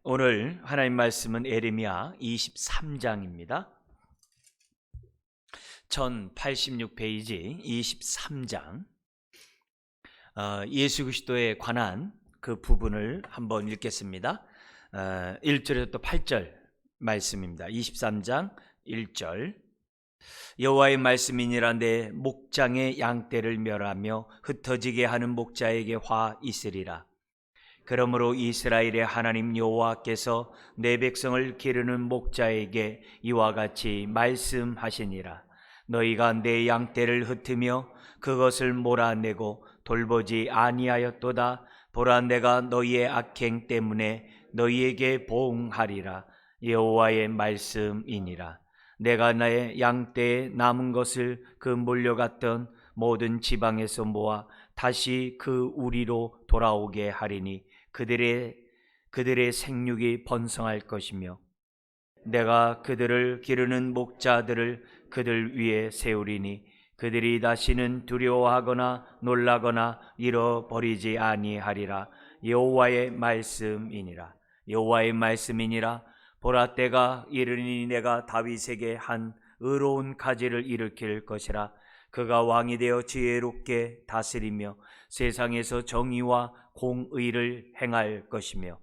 오늘 하나님 말씀은 예레미야 23장입니다. 1086페이지 23장. 예수 그리스도에 관한 그 부분을 한번 읽겠습니다. 1절에서 8절 말씀입니다. 23장 1절. 여호와의 말씀이니라. 내 목장의 양떼를 멸하며 흩어지게 하는 목자에게 화 있으리라. 그러므로 이스라엘의 하나님 여호와께서 내 백성을 기르는 목자에게 이와 같이 말씀하시니라. 너희가 내 양떼를 흩으며 그것을 몰아내고 돌보지 아니하였도다. 보라, 내가 너희의 악행 때문에 너희에게 보응하리라. 여호와의 말씀이니라. 내가 나의 양떼에 남은 것을 그 몰려갔던 모든 지방에서 모아 다시 그 우리로 돌아오게 하리니 그들의 생육이 번성할 것이며 내가 그들을 기르는 목자들을 그들 위에 세우리니 그들이 다시는 두려워하거나 놀라거나 잃어버리지 아니하리라. 여호와의 말씀이니라. 여호와의 말씀이니라. 보라, 때가 이르니 내가 다윗에게 한 의로운 가지를 일으킬 것이라. 그가 왕이 되어 지혜롭게 다스리며 세상에서 정의와 공의를 행할 것이며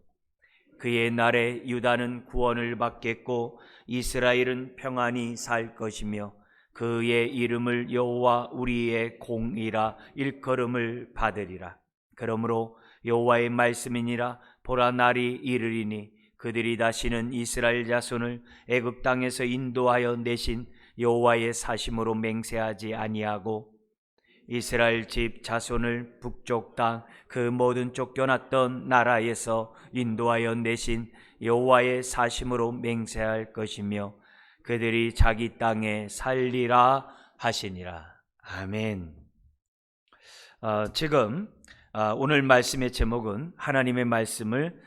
그의 날에 유다는 구원을 받겠고 이스라엘은 평안히 살 것이며 그의 이름을 여호와 우리의 공이라 일컬음을 받으리라. 그러므로 여호와의 말씀이니라. 보라, 날이 이르리니 그들이 다시는 이스라엘 자손을 애굽 땅에서 인도하여 내신 여호와의 사심으로 맹세하지 아니하고 이스라엘 집 자손을 북쪽 땅 그 모든 쫓겨났던 나라에서 인도하여 내신 여호와의 사심으로 맹세할 것이며 그들이 자기 땅에 살리라 하시니라. 아멘. 지금 오늘 말씀의 제목은 하나님의 말씀을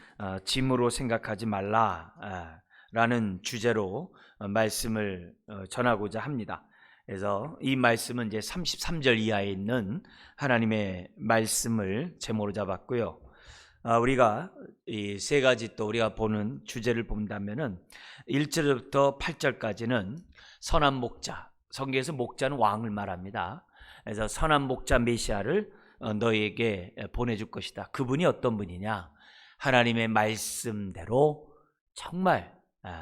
짐으로 생각하지 말라 라는 주제로 말씀을 전하고자 합니다. 그래서 이 말씀은 이제 33절 이하에 있는 하나님의 말씀을 제목으로 잡았고요. 우리가 이 세 가지 또 우리가 보는 주제를 본다면은 1절부터 8절까지는 선한 목자, 성경에서 목자는 왕을 말합니다. 그래서 선한 목자 메시아를 너희에게 보내줄 것이다. 그분이 어떤 분이냐? 하나님의 말씀대로 정말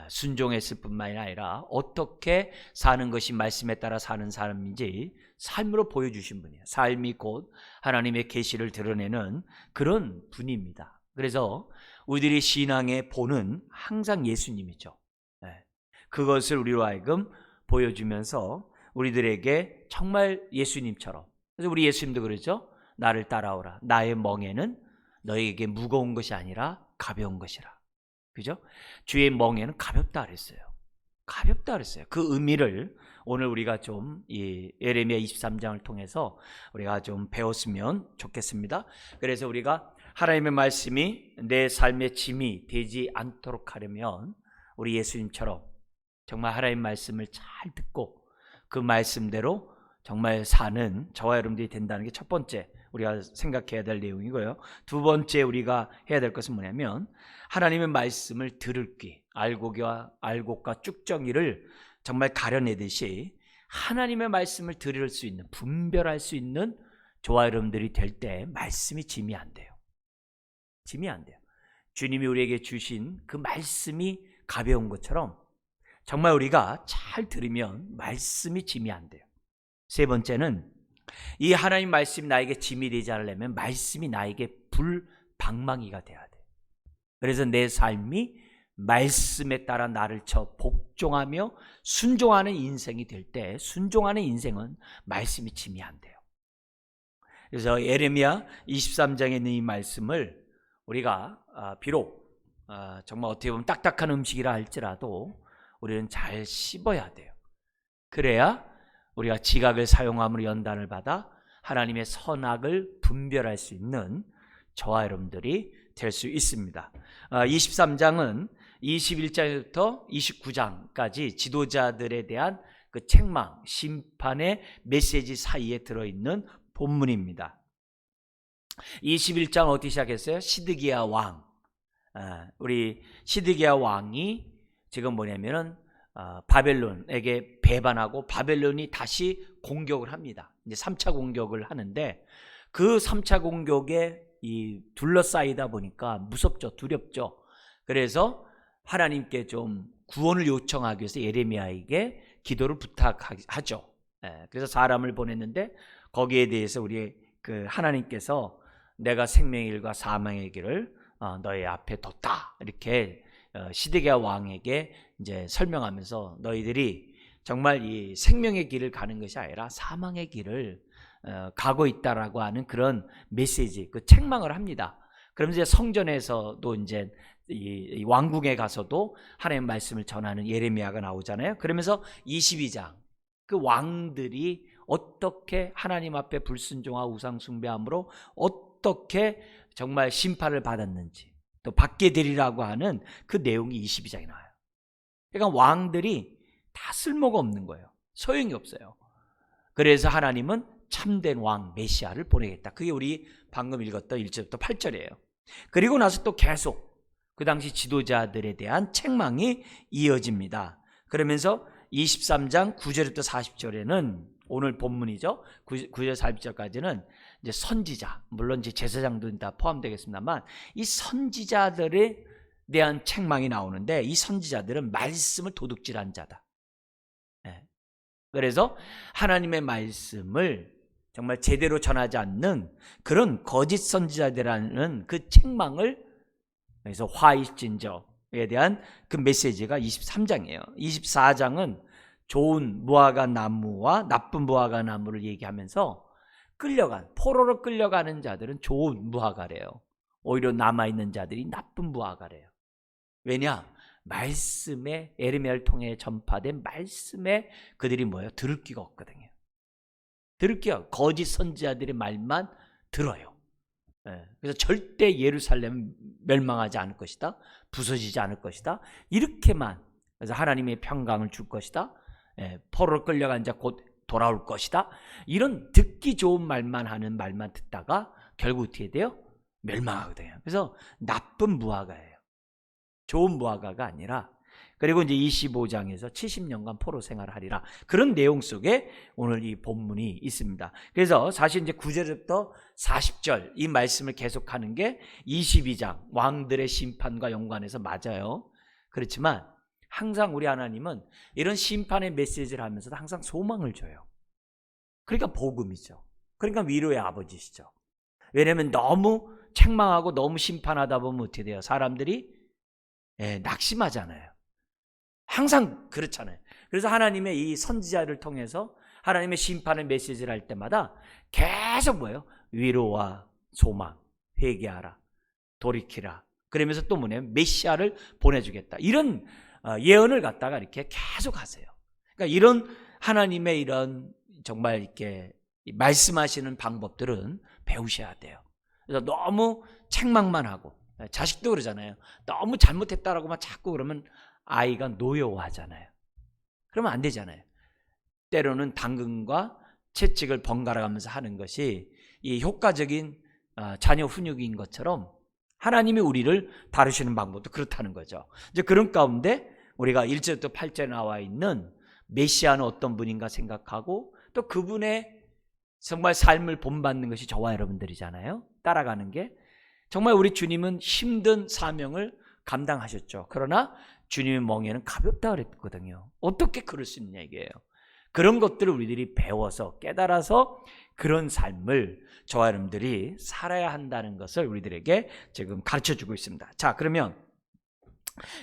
순종했을 뿐만이 아니라 어떻게 사는 것이 말씀에 따라 사는 사람인지 삶으로 보여주신 분이에요. 삶이 곧 하나님의 계시를 드러내는 그런 분입니다. 그래서 우리들이 신앙의 본은 항상 예수님이죠. 그것을 우리로 하여금 보여주면서 우리들에게 정말 예수님처럼, 그래서 우리 예수님도 그러죠. 나를 따라오라. 나의 멍에는 너에게 무거운 것이 아니라 가벼운 것이라. 그죠? 주의 멍에는 가볍다 그랬어요. 가볍다 그랬어요. 그 의미를 오늘 우리가 좀 이 예레미야 23장을 통해서 우리가 좀 배웠으면 좋겠습니다. 그래서 우리가 하나님의 말씀이 내 삶의 짐이 되지 않도록 하려면 우리 예수님처럼 정말 하나님의 말씀을 잘 듣고 그 말씀대로 정말 사는 저와 여러분들이 된다는 게 첫 번째 우리가 생각해야 될 내용이고요. 두 번째 우리가 해야 될 것은 뭐냐면 하나님의 말씀을 들을 귀, 알곡과 쭉정이를 정말 가려내듯이 하나님의 말씀을 들을 수 있는, 분별할 수 있는 저와 여러분들이 될 때 말씀이 짐이 안 돼요. 짐이 안 돼요. 주님이 우리에게 주신 그 말씀이 가벼운 것처럼 정말 우리가 잘 들으면 말씀이 짐이 안 돼요. 세 번째는 이 하나님 말씀이 나에게 짐이 되지 않으려면 말씀이 나에게 불방망이가 돼야 돼. 그래서 내 삶이 말씀에 따라 나를 쳐 복종하며 순종하는 인생이 될 때 순종하는 인생은 말씀이 짐이 안 돼요. 그래서 예레미야 23장에 있는 이 말씀을 우리가 비록 정말 어떻게 보면 딱딱한 음식이라 할지라도 우리는 잘 씹어야 돼요. 그래야 우리가 지각을 사용함으로 연단을 받아 하나님의 선악을 분별할 수 있는 저와 여러분들이 될 수 있습니다. 23장은 21장부터 29장까지 지도자들에 대한 그 책망, 심판의 메시지 사이에 들어있는 본문입니다. 21장 어떻게 시작했어요? 시드기야 왕, 우리 시드기야 왕이 지금 뭐냐면은 바벨론에게 배반하고 바벨론이 다시 공격을 합니다. 이제 3차 공격을 하는데 그 3차 공격에 둘러싸이다 보니까 무섭죠, 두렵죠. 그래서 하나님께 좀 구원을 요청하기 위해서 예레미야에게 기도를 부탁하죠. 그래서 사람을 보냈는데 거기에 대해서 우리 그 하나님께서 내가 생명의 길과 사망의 길을 너희 앞에 뒀다, 이렇게 시드기야 왕에게 이제 설명하면서 너희들이 정말 이 생명의 길을 가는 것이 아니라 사망의 길을 가고 있다라고 하는 그런 메시지, 그 책망을 합니다. 그러면서 이제 성전에서도 이제 이 왕궁에 가서도 하나님의 말씀을 전하는 예레미야가 나오잖아요. 그러면서 22장 그 왕들이 어떻게 하나님 앞에 불순종하고 우상 숭배함으로 어떻게 정말 심판을 받았는지 또 받게 되리라고 하는 그 내용이 22장에 나와요. 그러니까 왕들이 다 쓸모가 없는 거예요. 소용이 없어요. 그래서 하나님은 참된 왕 메시아를 보내겠다. 그게 우리 방금 읽었던 1절부터 8절이에요. 그리고 나서 또 계속 그 당시 지도자들에 대한 책망이 이어집니다. 그러면서 23장 9절부터 40절에는 오늘 본문이죠. 9절 40절까지는 이제 선지자, 물론 이제 제사장도 다 포함되겠습니다만 이 선지자들에 대한 책망이 나오는데 이 선지자들은 말씀을 도둑질한 자다. 그래서 하나님의 말씀을 정말 제대로 전하지 않는 그런 거짓 선지자들이라는 그 책망을, 그래서 화이진저에 대한 그 메시지가 23장이에요. 24장은 좋은 무화과 나무와 나쁜 무화과 나무를 얘기하면서 포로로 끌려가는 자들은 좋은 무화과래요. 오히려 남아있는 자들이 나쁜 무화과래요. 왜냐? 말씀에, 예레미야를 통해 전파된 말씀에 그들이 뭐예요? 들을 귀가 없거든요. 들을 귀가, 거짓 선지자들의 말만 들어요. 그래서 절대 예루살렘은 멸망하지 않을 것이다, 부서지지 않을 것이다, 이렇게만, 그래서 하나님의 평강을 줄 것이다, 포로로 끌려간 자 곧 돌아올 것이다, 이런 듣기 좋은 말만 하는 말만 듣다가 결국 어떻게 돼요? 멸망하거든요. 그래서 나쁜 무화과예요. 좋은 무화과가 아니라. 그리고 이제 25장에서 70년간 포로 생활하리라, 그런 내용 속에 오늘 이 본문이 있습니다. 그래서 사실 이제 9절부터 40절 이 말씀을 계속하는 게 22장 왕들의 심판과 연관해서 맞아요. 그렇지만 항상 우리 하나님은 이런 심판의 메시지를 하면서도 항상 소망을 줘요. 그러니까 복음이죠. 그러니까 위로의 아버지시죠. 왜냐하면 너무 책망하고 너무 심판하다 보면 어떻게 돼요? 사람들이 낙심하잖아요. 항상 그렇잖아요. 그래서 하나님의 이 선지자를 통해서 하나님의 심판의 메시지를 할 때마다 계속 뭐예요? 위로와 소망, 회개하라, 돌이키라. 그러면서 또 뭐냐면 메시아를 보내주겠다, 이런 예언을 갖다가 이렇게 계속 하세요. 그러니까 이런 하나님의 이런 정말 이렇게 말씀하시는 방법들은 배우셔야 돼요. 그래서 너무 책망만 하고, 자식도 그러잖아요. 너무 잘못했다라고만 자꾸 그러면 아이가 노여워하잖아요. 그러면 안 되잖아요. 때로는 당근과 채찍을 번갈아 가면서 하는 것이 이 효과적인 자녀 훈육인 것처럼 하나님이 우리를 다루시는 방법도 그렇다는 거죠. 이제 그런 가운데 우리가 1절부터 8절에 나와 있는 메시아는 어떤 분인가 생각하고, 또 그분의 정말 삶을 본받는 것이 저와 여러분들이잖아요. 따라가는 게. 정말 우리 주님은 힘든 사명을 감당하셨죠. 그러나 주님의 멍에는 가볍다 그랬거든요. 어떻게 그럴 수 있냐 이게요. 그런 것들을 우리들이 배워서 깨달아서 그런 삶을 저와 여러분들이 살아야 한다는 것을 우리들에게 지금 가르쳐주고 있습니다. 자, 그러면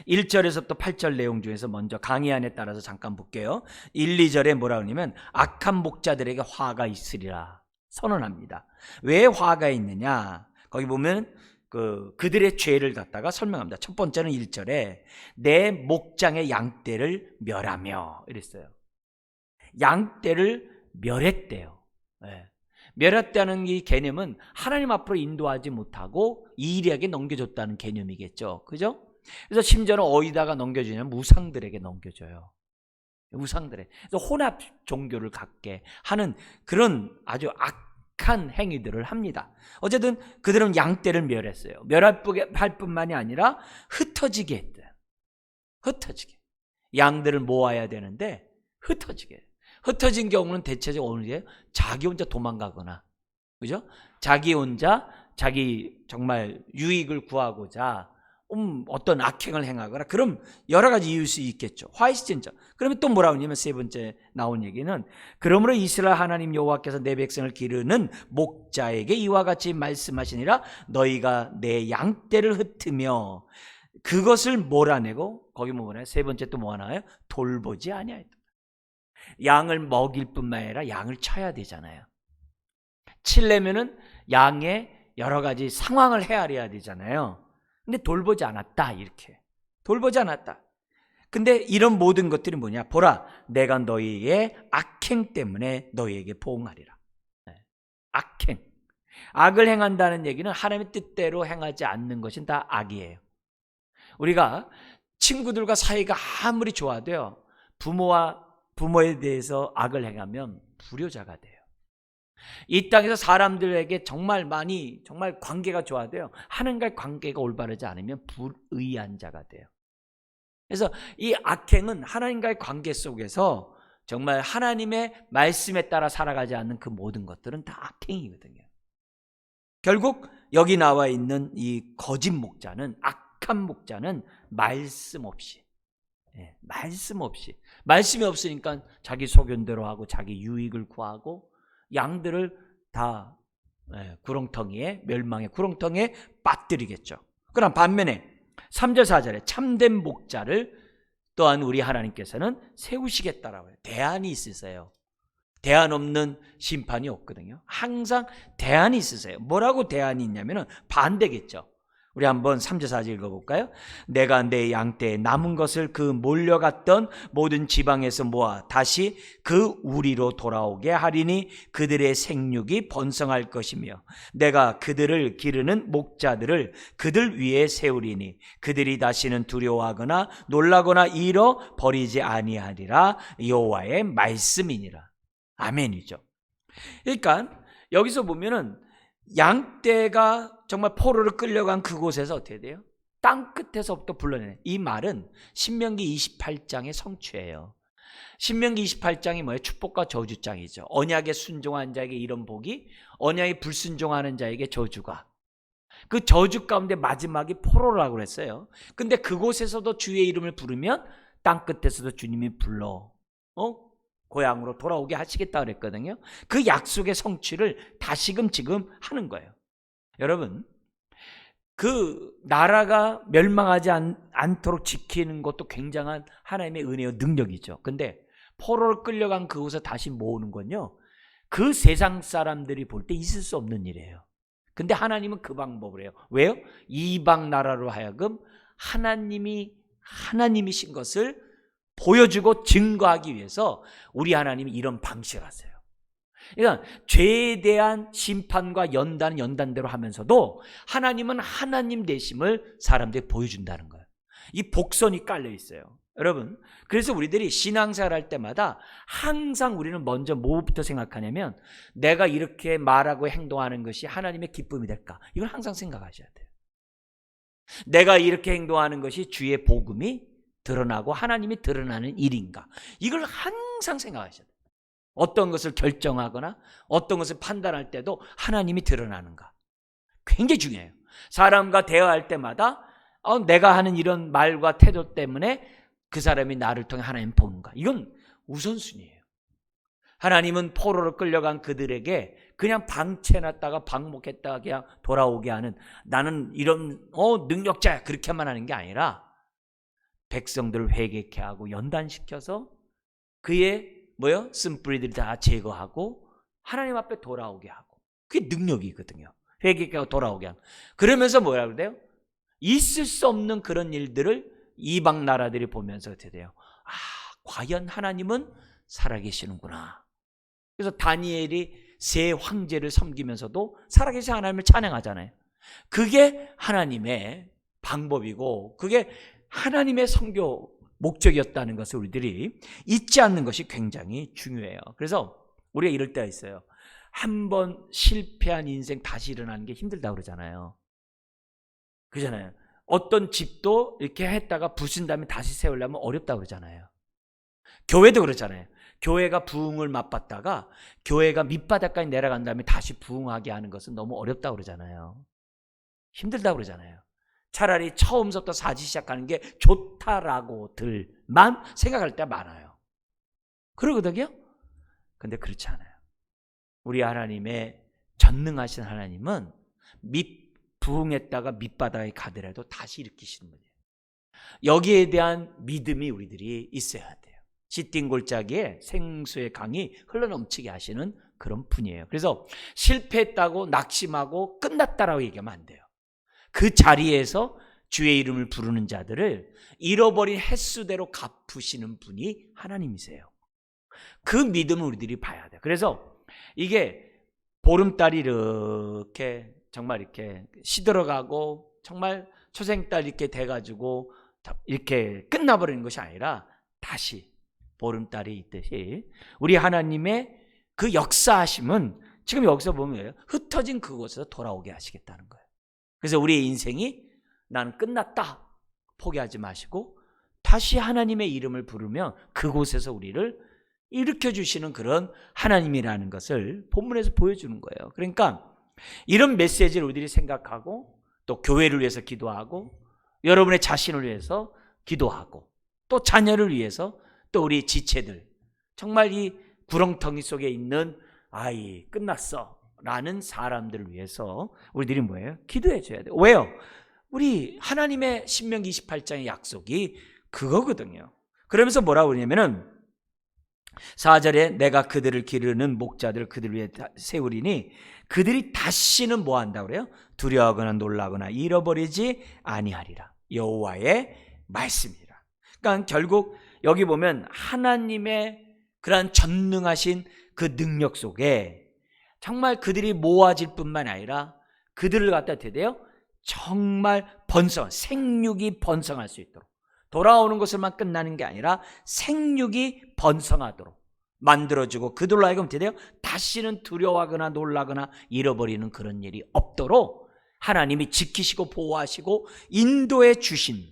1절에서부터 8절 내용 중에서 먼저 강의안에 따라서 잠깐 볼게요. 1, 2절에 뭐라고 하냐면 악한 목자들에게 화가 있으리라 선언합니다. 왜 화가 있느냐? 거기 보면 그들의 죄를 갖다가 설명합니다. 첫 번째는 1절에 내 목장의 양떼를 멸하며 이랬어요. 양떼를 멸했대요. 멸했다는 이 개념은 하나님 앞으로 인도하지 못하고 이리에게 넘겨줬다는 개념이겠죠. 그죠? 그래서 심지어는 어디다가 넘겨주냐면 우상들에게 넘겨줘요. 우상들에. 그래서 혼합 종교를 갖게 하는 그런 아주 악한 행위들을 합니다. 어쨌든 그들은 양떼를 멸했어요. 멸할 뿐만이 아니라 흩어지게 했대요. 흩어지게. 양들을 모아야 되는데 흩어지게. 흩어진 경우는 대체적으로 어느 게 자기 혼자 도망가거나, 그죠? 자기 혼자 자기 정말 유익을 구하고자 어떤 악행을 행하거나, 그럼 여러 가지 이유일 수 있겠죠. 화이스진저. 그러면 또 뭐라고 하냐면 세 번째 나온 얘기는, 그러므로 이스라엘 하나님 여호와께서 내 백성을 기르는 목자에게 이와 같이 말씀하시니라. 너희가 내 양떼를 흩으며 그것을 몰아내고, 거기 뭐냐, 세 번째 또 뭐 하나요? 돌보지 아니하였다. 양을 먹일 뿐만 아니라 양을 쳐야 되잖아요. 치려면은 양의 여러 가지 상황을 헤아려야 되잖아요. 근데 돌보지 않았다, 이렇게. 돌보지 않았다. 근데 이런 모든 것들이 뭐냐? 보라, 내가 너희의 악행 때문에 너희에게 보응하리라. 악행. 악을 행한다는 얘기는 하나님의 뜻대로 행하지 않는 것은 다 악이에요. 우리가 친구들과 사이가 아무리 좋아도요, 부모에 대해서 악을 행하면 불효자가 돼요. 이 땅에서 사람들에게 정말 관계가 좋아도요, 하나님과의 관계가 올바르지 않으면 불의한 자가 돼요. 그래서 이 악행은 하나님과의 관계 속에서 정말 하나님의 말씀에 따라 살아가지 않는 그 모든 것들은 다 악행이거든요. 결국 여기 나와 있는 이 거짓 목자는, 악한 목자는 말씀이 없으니까 자기 소견대로 하고 자기 유익을 구하고 양들을 다 구렁텅이에, 멸망의 구렁텅이에 빠뜨리겠죠. 그럼 반면에 3절 4절에 참된 목자를 또한 우리 하나님께서는 세우시겠다라고 해요. 대안이 있으세요. 대안 없는 심판이 없거든요. 항상 대안이 있으세요. 뭐라고 대안이 있냐면은 반대겠죠. 우리 한번 3절 4절 읽어볼까요? 내가 내 양떼에 남은 것을 그 몰려갔던 모든 지방에서 모아 다시 그 우리로 돌아오게 하리니 그들의 생육이 번성할 것이며 내가 그들을 기르는 목자들을 그들 위에 세우리니 그들이 다시는 두려워하거나 놀라거나 잃어버리지 아니하리라. 여호와의 말씀이니라. 아멘이죠. 그러니까 여기서 보면은 양떼가 정말 포로로 끌려간 그곳에서 어떻게 돼요? 땅 끝에서부터 불러내는, 이 말은 신명기 28장의 성취예요. 신명기 28장이 뭐예요? 축복과 저주장이죠. 언약에 순종한 자에게 이런 복이, 언약에 불순종하는 자에게 저주가. 그 저주 가운데 마지막이 포로라고 그랬어요. 근데 그곳에서도 주의 이름을 부르면 땅 끝에서도 주님이 불러 고향으로 돌아오게 하시겠다 그랬거든요. 그 약속의 성취를 다시금 지금 하는 거예요. 여러분, 그 나라가 멸망하지 않도록 지키는 것도 굉장한 하나님의 은혜와 능력이죠. 근데 포로를 끌려간 그곳에 다시 모으는 건요, 그 세상 사람들이 볼 때 있을 수 없는 일이에요. 근데 하나님은 그 방법을 해요. 왜요? 이방 나라로 하여금 하나님이신 것을 보여주고 증거하기 위해서 우리 하나님이 이런 방식을 하세요. 그러니까 죄에 대한 심판과 연단은 연단대로 하면서도 하나님은 하나님 되심을 사람들이 보여준다는 거예요. 이 복선이 깔려 있어요. 여러분, 그래서 우리들이 신앙생활 할 때마다 항상 우리는 먼저 뭐부터 생각하냐면, 내가 이렇게 말하고 행동하는 것이 하나님의 기쁨이 될까? 이걸 항상 생각하셔야 돼요. 내가 이렇게 행동하는 것이 주의 복음이 드러나고 하나님이 드러나는 일인가? 이걸 항상 생각하셔야 돼요. 어떤 것을 결정하거나 어떤 것을 판단할 때도 하나님이 드러나는가? 굉장히 중요해요. 사람과 대화할 때마다 내가 하는 이런 말과 태도 때문에 그 사람이 나를 통해 하나님 보는가? 이건 우선순위예요. 하나님은 포로로 끌려간 그들에게 그냥 방치해놨다가 방목했다가 그냥 돌아오게 하는, 나는 이런 능력자야, 그렇게만 하는 게 아니라 백성들을 회개케 하고 연단시켜서 그의 쓴뿌리들이 다 제거하고 하나님 앞에 돌아오게 하고, 그게 능력이거든요. 회개케 하고 돌아오게 하고. 그러면서 뭐라 그래요? 있을 수 없는 그런 일들을 이방 나라들이 보면서 어떻게 돼요? 과연 하나님은 살아계시는구나. 그래서 다니엘이 세 황제를 섬기면서도 살아계신 하나님을 찬양하잖아요. 그게 하나님의 방법이고 그게 하나님의 선교 목적이었다는 것을 우리들이 잊지 않는 것이 굉장히 중요해요. 그래서 우리가 이럴 때가 있어요. 한 번 실패한 인생 다시 일어나는 게 힘들다고 그러잖아요. 그잖아요. 어떤 집도 이렇게 했다가 부순 다음에 다시 세우려면 어렵다고 그러잖아요. 교회도 그렇잖아요. 교회가 부흥을 맛봤다가 교회가 밑바닥까지 내려간 다음에 다시 부흥하게 하는 것은 너무 어렵다고 그러잖아요. 힘들다고 그러잖아요. 차라리 처음부터 사지 시작하는 게 좋다라고들만 생각할 때 많아요. 그러거든요. 근데 그렇지 않아요. 우리 하나님의 전능하신 하나님은 부흥했다가 밑바닥에 가더라도 다시 일으키시는 분이에요. 여기에 대한 믿음이 우리들이 있어야 돼요. 시띵 골짜기에 생수의 강이 흘러넘치게 하시는 그런 분이에요. 그래서 실패했다고 낙심하고 끝났다라고 얘기하면 안 돼요. 그 자리에서 주의 이름을 부르는 자들을 잃어버린 횟수대로 갚으시는 분이 하나님이세요. 그 믿음을 우리들이 봐야 돼요. 그래서 이게 보름달이 이렇게 정말 이렇게 시들어가고 정말 초생달 이렇게 돼가지고 이렇게 끝나버리는 것이 아니라 다시 보름달이 있듯이 우리 하나님의 그 역사하심은 지금 여기서 보면 흩어진 그곳에서 돌아오게 하시겠다는 거예요. 그래서 우리의 인생이 나는 끝났다 포기하지 마시고 다시 하나님의 이름을 부르며 그곳에서 우리를 일으켜주시는 그런 하나님이라는 것을 본문에서 보여주는 거예요. 그러니까 이런 메시지를 우리들이 생각하고 또 교회를 위해서 기도하고 여러분의 자신을 위해서 기도하고 또 자녀를 위해서 또 우리 지체들 정말 이 구렁텅이 속에 있는 아이 끝났어 라는 사람들을 위해서 우리들이 뭐예요? 기도해 줘야 돼요. 왜요? 우리 하나님의 신명기 28장의 약속이 그거거든요. 그러면서 뭐라고 그러냐면은 4절에 내가 그들을 기르는 목자들을 그들 위해 세우리니 그들이 다시는 뭐 한다고 그래요? 두려워하거나 놀라거나 잃어버리지 아니하리라. 여호와의 말씀이라. 그러니까 결국 여기 보면 하나님의 그러한 전능하신 그 능력 속에 정말 그들이 모아질 뿐만 아니라 그들을 갖다 대대요 정말 생육이 번성할 수 있도록 돌아오는 것을만 끝나는 게 아니라 생육이 번성하도록 만들어주고 그들로 하여금 대대요 다시는 두려워하거나 놀라거나 잃어버리는 그런 일이 없도록 하나님이 지키시고 보호하시고 인도해 주신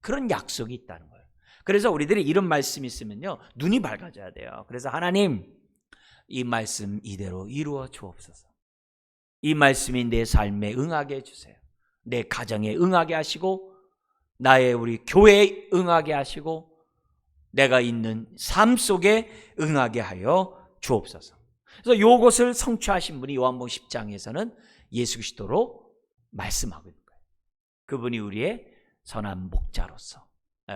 그런 약속이 있다는 거예요. 그래서 우리들이 이런 말씀이 있으면요 눈이 밝아져야 돼요. 그래서 하나님 이 말씀 이대로 이루어 주옵소서. 이 말씀이 내 삶에 응하게 해주세요. 내 가정에 응하게 하시고 나의 우리 교회에 응하게 하시고 내가 있는 삶 속에 응하게 하여 주옵소서. 그래서 이것을 성취하신 분이 요한복음 10장에서는 예수 그리스도로 말씀하고 있는 거예요. 그분이 우리의 선한 목자로서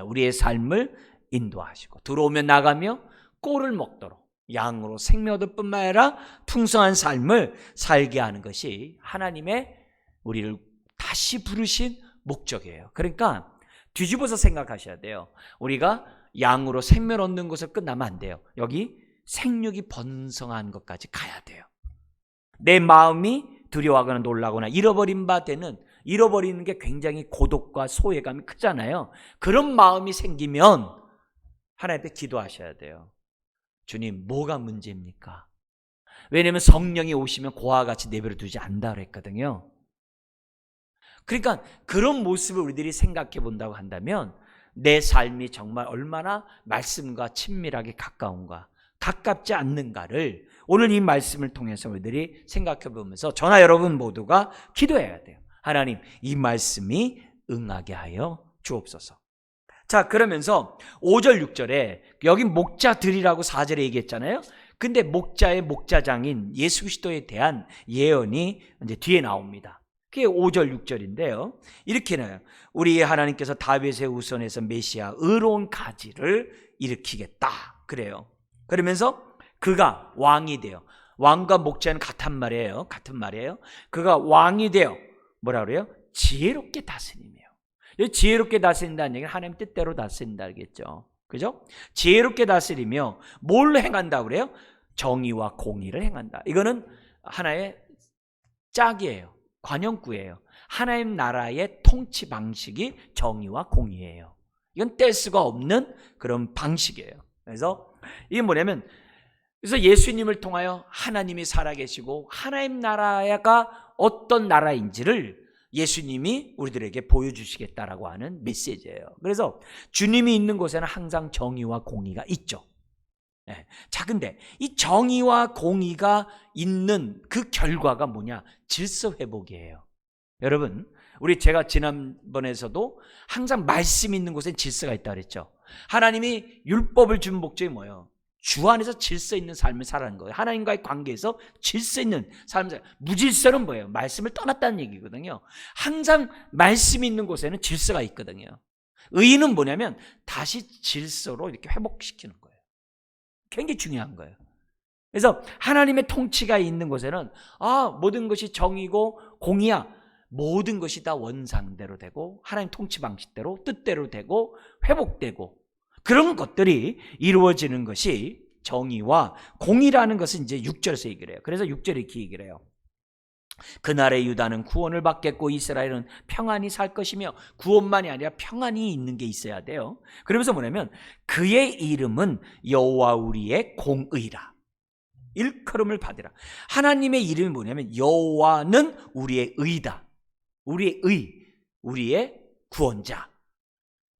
우리의 삶을 인도하시고 들어오며 나가며 꼴을 먹도록 양으로 생명 얻을 뿐만 아니라 풍성한 삶을 살게 하는 것이 하나님의 우리를 다시 부르신 목적이에요. 그러니까 뒤집어서 생각하셔야 돼요. 우리가 양으로 생명 얻는 것을 끝나면 안 돼요. 여기 생육이 번성한 것까지 가야 돼요. 내 마음이 두려워하거나 놀라거나 잃어버린 바 되는 잃어버리는 게 굉장히 고독과 소외감이 크잖아요. 그런 마음이 생기면 하나님 앞에 기도하셔야 돼요. 주님 뭐가 문제입니까? 왜냐하면 성령이 오시면 고아와 같이 내버려 두지 않는다 그랬거든요. 그러니까 그런 모습을 우리들이 생각해 본다고 한다면 내 삶이 정말 얼마나 말씀과 친밀하게 가까운가 가깝지 않는가를 오늘 이 말씀을 통해서 우리들이 생각해 보면서 저나 여러분 모두가 기도해야 돼요. 하나님 이 말씀이 응하게 하여 주옵소서. 자 그러면서 5절 6절에 여기 목자들이라고 4절에 얘기했잖아요. 근데 목자의 목자장인 예수 그리스도에 대한 예언이 이제 뒤에 나옵니다. 그게 5절 6절인데요. 이렇게 나요. 우리 하나님께서 다윗의 후손에서 메시아 의로운 가지를 일으키겠다 그래요. 그러면서 그가 왕이 돼요. 왕과 목자는 같은 말이에요. 그가 왕이 되어 뭐라 그래요? 지혜롭게 다스리며. 지혜롭게 다스린다는 얘기는 하나님 뜻대로 다스린다 알겠죠? 그죠? 지혜롭게 다스리며 뭘 행한다 그래요? 정의와 공의를 행한다. 이거는 하나의 짝이에요. 관용구예요. 하나님 나라의 통치 방식이 정의와 공의예요. 이건 뗄 수가 없는 그런 방식이에요. 그래서 이게 뭐냐면 그래서 예수님을 통하여 하나님이 살아계시고 하나님 나라가 어떤 나라인지를 예수님이 우리들에게 보여주시겠다라고 하는 메시지예요. 그래서 주님이 있는 곳에는 항상 정의와 공의가 있죠. 자, 근데 이 정의와 공의가 있는 그 결과가 뭐냐? 질서 회복이에요. 여러분, 제가 지난번에서도 항상 말씀이 있는 곳에 질서가 있다고 그랬죠. 하나님이 율법을 준 목적이 뭐예요? 주 안에서 질서 있는 삶을 살아가는 거예요. 하나님과의 관계에서 질서 있는 삶을. 무질서는 뭐예요? 말씀을 떠났다는 얘기거든요. 항상 말씀이 있는 곳에는 질서가 있거든요. 의의는 뭐냐면 다시 질서로 이렇게 회복시키는 거예요. 굉장히 중요한 거예요. 그래서 하나님의 통치가 있는 곳에는 모든 것이 정의고 공의야. 모든 것이 다 원상대로 되고 하나님 통치 방식대로 뜻대로 되고 회복되고 그런 것들이 이루어지는 것이 정의와 공의라는 것은 이제 6절에서 얘기를 해요. 그래서 6절에 이렇게 얘기를 해요. 그날의 유다는 구원을 받겠고 이스라엘은 평안히 살 것이며, 구원만이 아니라 평안이 있는 게 있어야 돼요. 그러면서 뭐냐면 그의 이름은 여호와 우리의 공의라. 일컬음을 받으라. 하나님의 이름이 뭐냐면 여호와는 우리의 의다. 우리의 의, 우리의 구원자.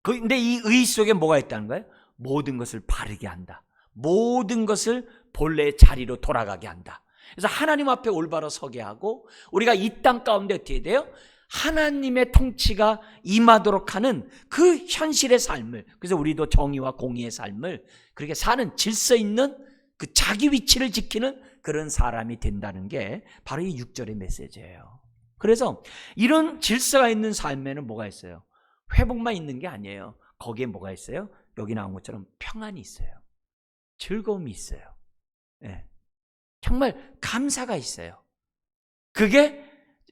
근데 이 의 속에 뭐가 있다는 거예요? 모든 것을 바르게 한다. 모든 것을 본래의 자리로 돌아가게 한다. 그래서 하나님 앞에 올바로 서게 하고, 우리가 이 땅 가운데 어떻게 돼요? 하나님의 통치가 임하도록 하는 그 현실의 삶을, 그래서 우리도 정의와 공의의 삶을 그렇게 사는 질서 있는 그 자기 위치를 지키는 그런 사람이 된다는 게 바로 이 6절의 메시지예요. 그래서 이런 질서가 있는 삶에는 뭐가 있어요? 회복만 있는 게 아니에요. 거기에 뭐가 있어요? 여기 나온 것처럼 평안이 있어요. 즐거움이 있어요. 네. 정말 감사가 있어요. 그게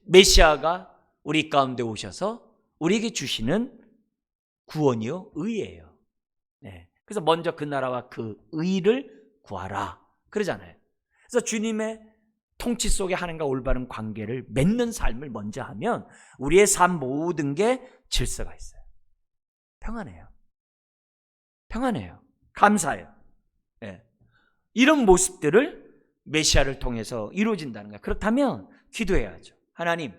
메시아가 우리 가운데 오셔서 우리에게 주시는 구원이요, 의예요. 네. 그래서 먼저 그 나라와 그 의를 구하라 그러잖아요. 그래서 주님의 통치 속에 하나님과 올바른 관계를 맺는 삶을 먼저 하면 우리의 삶 모든 게 질서가 있어요. 평안해요. 평안해요. 감사해요. 네. 이런 모습들을 메시아를 통해서 이루어진다는 거예요. 그렇다면 기도해야죠. 하나님,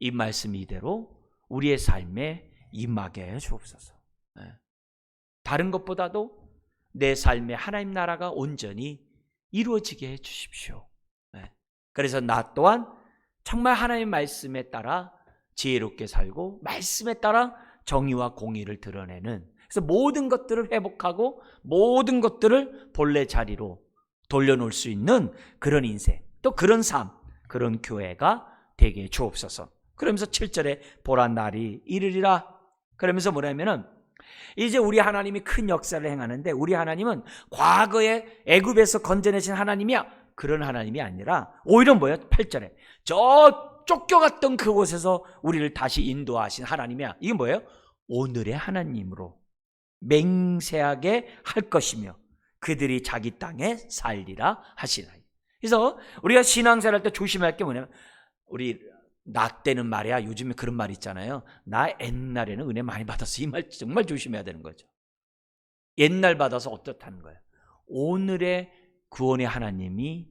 이 말씀 이대로 우리의 삶에 임하게 해 주옵소서. 네. 다른 것보다도 내 삶에 하나님 나라가 온전히 이루어지게 해 주십시오. 네. 그래서 나 또한 정말 하나님의 말씀에 따라 지혜롭게 살고 말씀에 따라 정의와 공의를 드러내는, 그래서 모든 것들을 회복하고 모든 것들을 본래 자리로 돌려놓을 수 있는 그런 인생, 또 그런 삶, 그런 교회가 되게 주옵소서. 그러면서 7절에 보라 날이 이르리라. 그러면서 뭐냐면은 이제 우리 하나님이 큰 역사를 행하는데, 우리 하나님은 과거에 애굽에서 건져내신 하나님이야, 그런 하나님이 아니라 오히려 뭐예요? 8절에 저 쫓겨갔던 그곳에서 우리를 다시 인도하신 하나님이야. 이게 뭐예요? 오늘의 하나님으로 맹세하게 할 것이며 그들이 자기 땅에 살리라 하시나. 그래서 우리가 신앙생활 할 때 조심할 게 뭐냐면, 우리 나 때는 말이야, 요즘에 그런 말 있잖아요. 나 옛날에는 은혜 많이 받았어. 이 말 정말 조심해야 되는 거죠. 옛날 받아서 어떻다는 거예요? 오늘의 구원의 하나님이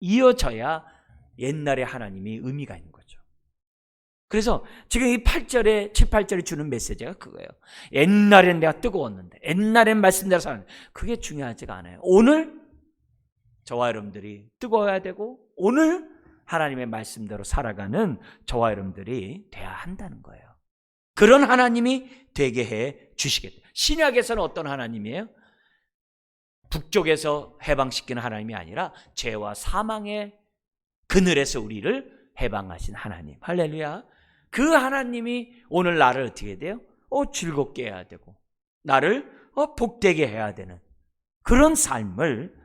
이어져야 옛날의 하나님이 의미가 있는 거죠. 그래서 지금 이 8절에 7, 8절에 주는 메시지가 그거예요. 옛날엔 내가 뜨거웠는데, 옛날엔 말씀대로 살았는데, 그게 중요하지가 않아요. 오늘 저와 여러분들이 뜨거워야 되고, 오늘 하나님의 말씀대로 살아가는 저와 여러분들이 돼야 한다는 거예요. 그런 하나님이 되게 해 주시겠다. 신약에서는 어떤 하나님이에요? 북쪽에서 해방시키는 하나님이 아니라 죄와 사망의 그늘에서 우리를 해방하신 하나님. 할렐루야. 그 하나님이 오늘 나를 어떻게 해야 돼요? 즐겁게 해야 되고, 나를 복되게 해야 되는 그런 삶을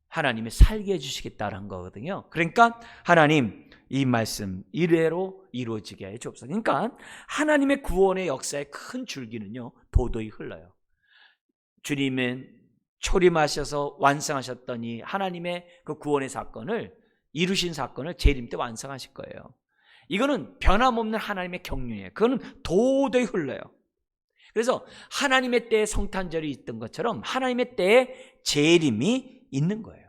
하나님이 살게 해주시겠다는 거거든요. 그러니까 하나님, 이 말씀 이대로 이루어지게 해 주옵소서. 그러니까 하나님의 구원의 역사의 큰 줄기는요, 도도히 흘러요. 주님은 초림하셔서 완성하셨던 이 하나님의 그 구원의 사건을, 이루신 사건을 재림 때 완성하실 거예요. 이거는 변함없는 하나님의 경륜이에요. 그거는 도도히 흘러요. 그래서 하나님의 때에 성탄절이 있던 것처럼 하나님의 때에 재림이 있는 거예요.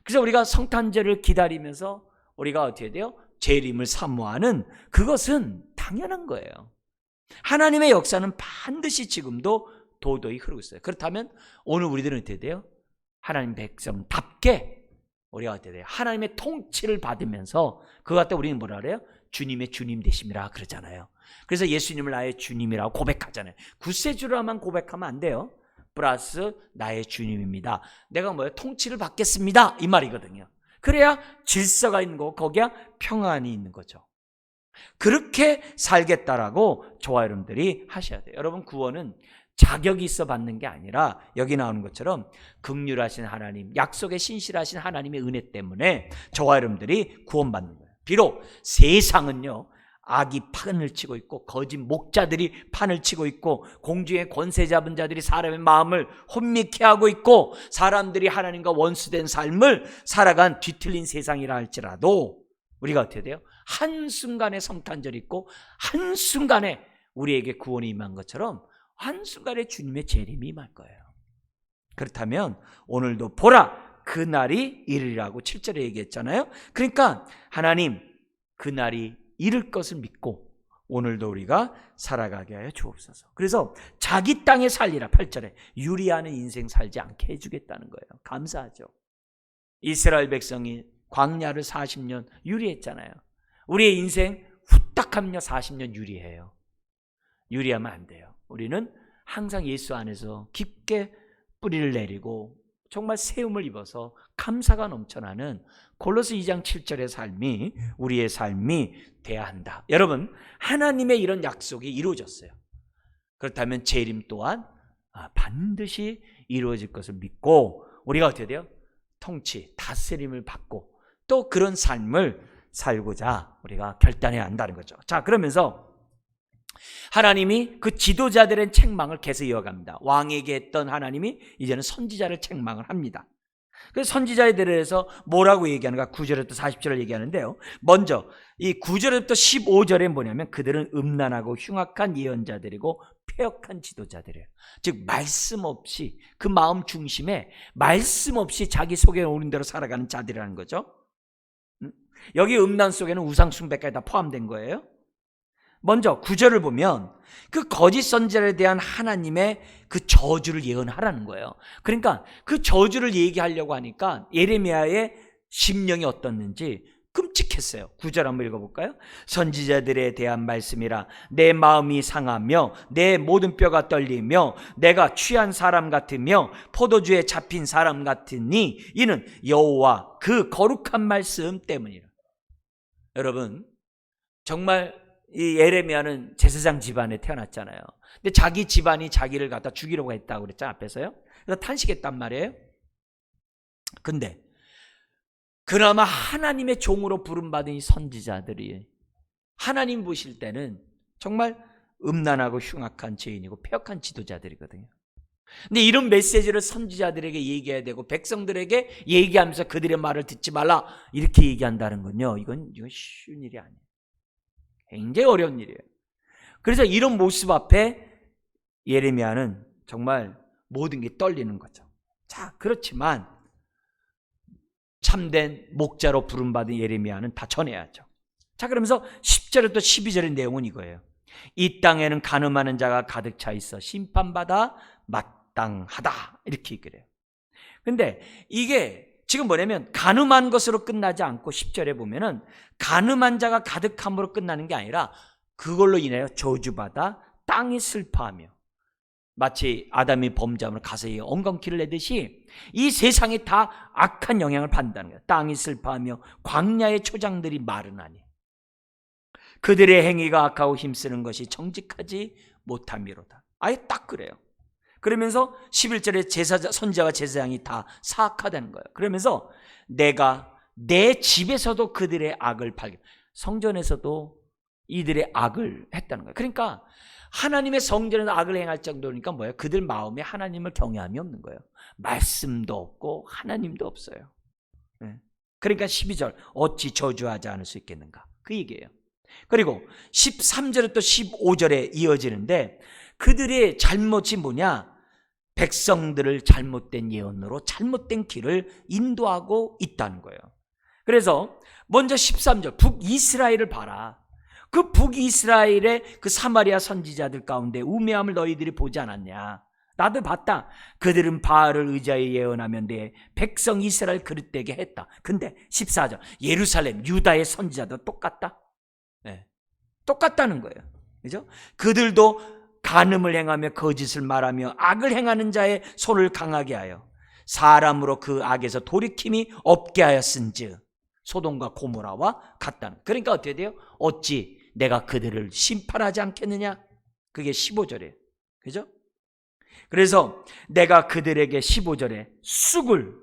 그래서 우리가 성탄절을 기다리면서 우리가 어떻게 돼요? 재림을 사모하는 그것은 당연한 거예요. 하나님의 역사는 반드시 지금도 도도히 흐르고 있어요. 그렇다면 오늘 우리들은 어떻게 돼요? 하나님 백성답게 우리가 어떻게 돼요? 하나님의 통치를 받으면서 그거 갖다 우리는 뭐라 그래요? 주님의 주님 되심이라 그러잖아요. 그래서 예수님을 나의 주님이라고 고백하잖아요. 구세주라만 고백하면 안 돼요. 플러스 나의 주님입니다. 내가 뭐예요? 통치를 받겠습니다. 이 말이거든요. 그래야 질서가 있는 거고 거기야 평안이 있는 거죠. 그렇게 살겠다라고 저와 여러분들이 하셔야 돼요. 여러분, 구원은 자격이 있어 받는 게 아니라 여기 나오는 것처럼 긍휼하신 하나님, 약속에 신실하신 하나님의 은혜 때문에 저와 여러분들이 구원받는 거예요. 비록 세상은요, 악이 판을 치고 있고 거짓 목자들이 판을 치고 있고 공중의 권세 잡은 자들이 사람의 마음을 혼미케 하고 있고 사람들이 하나님과 원수된 삶을 살아간 뒤틀린 세상이라 할지라도 우리가 어떻게 돼요? 한순간에 성탄절이 있고 한순간에 우리에게 구원이 임한 것처럼 한순간에 주님의 재림이 임할 거예요. 그렇다면 오늘도 보라 그날이 이르리라고 7절에 얘기했잖아요. 그러니까 하나님 그날이 이룰 것을 믿고 오늘도 우리가 살아가게 하여 주옵소서. 그래서 자기 땅에 살리라 8절에 유리하는 인생 살지 않게 해주겠다는 거예요. 감사하죠. 이스라엘 백성이 광야를 40년 유리했잖아요. 우리의 인생 후딱 하면요 40년 유리해요. 유리하면 안 돼요. 우리는 항상 예수 안에서 깊게 뿌리를 내리고 정말 세움을 입어서 감사가 넘쳐나는 골로새 2장 7절의 삶이 우리의 삶이 돼야 한다. 여러분, 하나님의 이런 약속이 이루어졌어요. 그렇다면 재림 또한 반드시 이루어질 것을 믿고 우리가 어떻게 돼요? 통치, 다스림을 받고 또 그런 삶을 살고자 우리가 결단해야 한다는 거죠. 자, 그러면서 하나님이 그 지도자들의 책망을 계속 이어갑니다. 왕에게 했던 하나님이 이제는 선지자를 책망을 합니다. 그래서 선지자에 대해서 뭐라고 얘기하는가? 9절부터 40절을 얘기하는데요. 먼저 이 9절부터 15절에 뭐냐면 그들은 음란하고 흉악한 예언자들이고 패역한 지도자들이에요. 즉 말씀 없이 그 마음 중심에 말씀 없이 자기 속에 오는 대로 살아가는 자들이라는 거죠. 여기 음란 속에는 우상 숭배까지 다 포함된 거예요. 먼저 9절을 보면 그 거짓 선지자에 대한 하나님의 그 저주를 예언하라는 거예요. 그러니까 그 저주를 얘기하려고 하니까 예레미야의 심령이 어떻는지 끔찍했어요. 9절 한번 읽어볼까요? 선지자들에 대한 말씀이라 내 마음이 상하며 내 모든 뼈가 떨리며 내가 취한 사람 같으며 포도주에 잡힌 사람 같으니 이는 여호와 그 거룩한 말씀 때문이라. 여러분, 정말 이 예레미야는 제사장 집안에 태어났잖아요. 근데 자기 집안이 자기를 갖다 죽이려고 했다고 그랬잖아요, 앞에서요. 그래서 탄식했단 말이에요. 근데 그나마 하나님의 종으로 부름받은 이 선지자들이 하나님 보실 때는 정말 음란하고 흉악한 죄인이고 패역한 지도자들이거든요. 근데 이런 메시지를 선지자들에게 얘기해야 되고 백성들에게 얘기하면서 그들의 말을 듣지 말라 이렇게 얘기한다는 건요, 이건 쉬운 일이 아니에요. 굉장히 어려운 일이에요. 그래서 이런 모습 앞에 예레미야는 정말 모든 게 떨리는 거죠. 자, 그렇지만 참된 목자로 부름받은 예레미야는 다 전해야죠. 자, 그러면서 10절부터 12절의 내용은 이거예요. 이 땅에는 간음하는 자가 가득 차 있어 심판받아 마땅하다 이렇게 얘기를 해요. 근데 이게 지금 뭐냐면 간음한 것으로 끝나지 않고 10절에 보면은 간음한 자가 가득함으로 끝나는 게 아니라 그걸로 인하여 저주받아 땅이 슬퍼하며 마치 아담이 범죄함으로 가서히 엉겅퀴를 내듯이 이 세상이 다 악한 영향을 받는다는 거예요. 땅이 슬퍼하며 광야의 초장들이 마르나니 그들의 행위가 악하고 힘쓰는 것이 정직하지 못함이로다. 아예 딱 그래요. 그러면서 11절에 선지자와 제사장이 다 사악하다는 거예요. 그러면서 내가 내 집에서도 그들의 악을 발견, 성전에서도 이들의 악을 했다는 거예요. 그러니까 하나님의 성전에서 악을 행할 정도니까 뭐예요? 그들 마음에 하나님을 경외함이 없는 거예요. 말씀도 없고 하나님도 없어요. 그러니까 12절 어찌 저주하지 않을 수 있겠는가 그 얘기예요. 그리고 13절부터 15절에 이어지는데 그들의 잘못이 뭐냐? 백성들을 잘못된 예언으로 잘못된 길을 인도하고 있다는 거예요. 그래서 먼저 13절 북이스라엘을 봐라. 그 북이스라엘의 그 사마리아 선지자들 가운데 우매함을 너희들이 보지 않았냐? 나도 봤다. 그들은 바알을 의지하여 예언하면 내 백성 이스라엘 그릇되게 했다. 근데 14절 예루살렘 유다의 선지자도 똑같다. 네. 똑같다는 거예요. 그죠? 그들도 간음을 행하며 거짓을 말하며 악을 행하는 자의 손을 강하게 하여 사람으로 그 악에서 돌이킴이 없게 하였은즉 소돔과 고모라와 같다는. 그러니까 어떻게 돼요? 어찌 내가 그들을 심판하지 않겠느냐? 그게 15절이에요. 그죠? 그래서 내가 그들에게 15절에 쑥을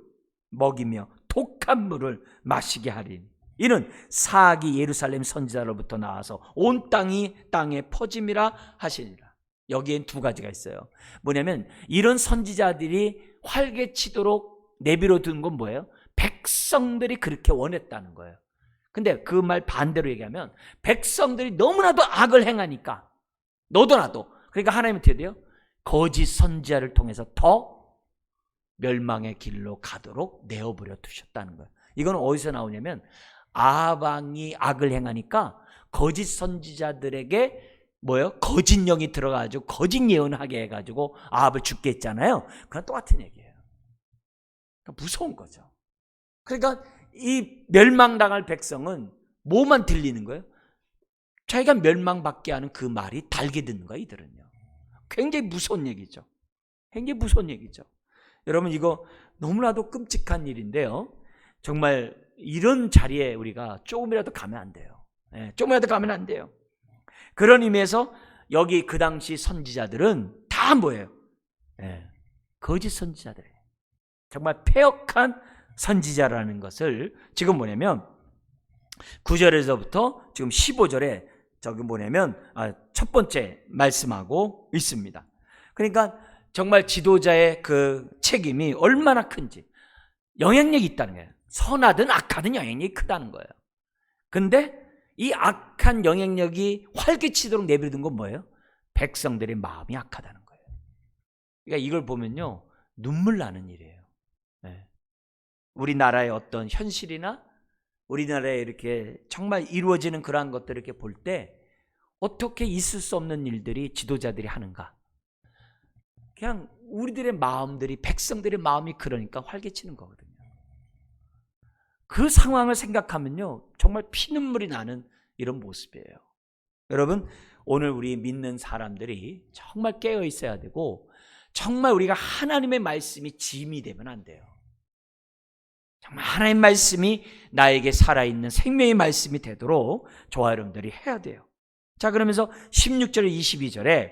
먹이며 독한 물을 마시게 하리니 이는 사악이 예루살렘 선지자로부터 나와서 온 땅에 퍼짐이라 하시니라. 여기엔 두 가지가 있어요. 뭐냐면 이런 선지자들이 활개치도록 내비로 둔 건 뭐예요? 백성들이 그렇게 원했다는 거예요. 근데 그 말 반대로 얘기하면 백성들이 너무나도 악을 행하니까 너도 나도, 그러니까 하나님은 어떻게 돼요? 거짓 선지자를 통해서 더 멸망의 길로 가도록 내어버려 두셨다는 거예요. 이건 어디서 나오냐면 아합 왕이 악을 행하니까 거짓 선지자들에게 뭐예요? 거짓 영이 들어가지고 거짓 예언하게 해가지고 아합을 죽게 했잖아요. 그건 똑같은 얘기예요. 그러니까 무서운 거죠. 그러니까 이 멸망당할 백성은 뭐만 들리는 거예요? 자기가 멸망받게 하는 그 말이 달게 듣는 거예요. 이들은요. 굉장히 무서운 얘기죠. 굉장히 무서운 얘기죠. 여러분 이거 너무나도 끔찍한 일인데요. 정말 이런 자리에 우리가 조금이라도 가면 안 돼요. 조금이라도 가면 안 돼요. 그런 의미에서 여기 그 당시 선지자들은 다 뭐예요? 거짓 선지자들이에요. 정말 패역한 선지자라는 것을 지금 뭐냐면 9절에서부터 지금 15절에 저기 뭐냐면 첫 번째 말씀하고 있습니다. 그러니까 정말 지도자의 그 책임이 얼마나 큰지, 영향력이 있다는 거예요. 선하든 악하든 영향력이 크다는 거예요. 근데 이 악한 영향력이 활개치도록 내버려둔 건 뭐예요? 백성들의 마음이 악하다는 거예요. 그러니까 이걸 보면요 눈물 나는 일이에요. 우리나라의 어떤 현실이나 우리나라에 이렇게 정말 이루어지는 그러한 것들을 이렇게 볼 때 어떻게 있을 수 없는 일들이 지도자들이 하는가? 그냥 우리들의 마음들이, 백성들의 마음이 그러니까 활개치는 거거든요. 그 상황을 생각하면요 정말 피눈물이 나는 이런 모습이에요. 여러분 오늘 우리 믿는 사람들이 정말 깨어 있어야 되고 정말 우리가 하나님의 말씀이 짐이 되면 안 돼요. 정말 하나님의 말씀이 나에게 살아있는 생명의 말씀이 되도록 저와 여러분들이 해야 돼요. 자, 그러면서 16절에 22절에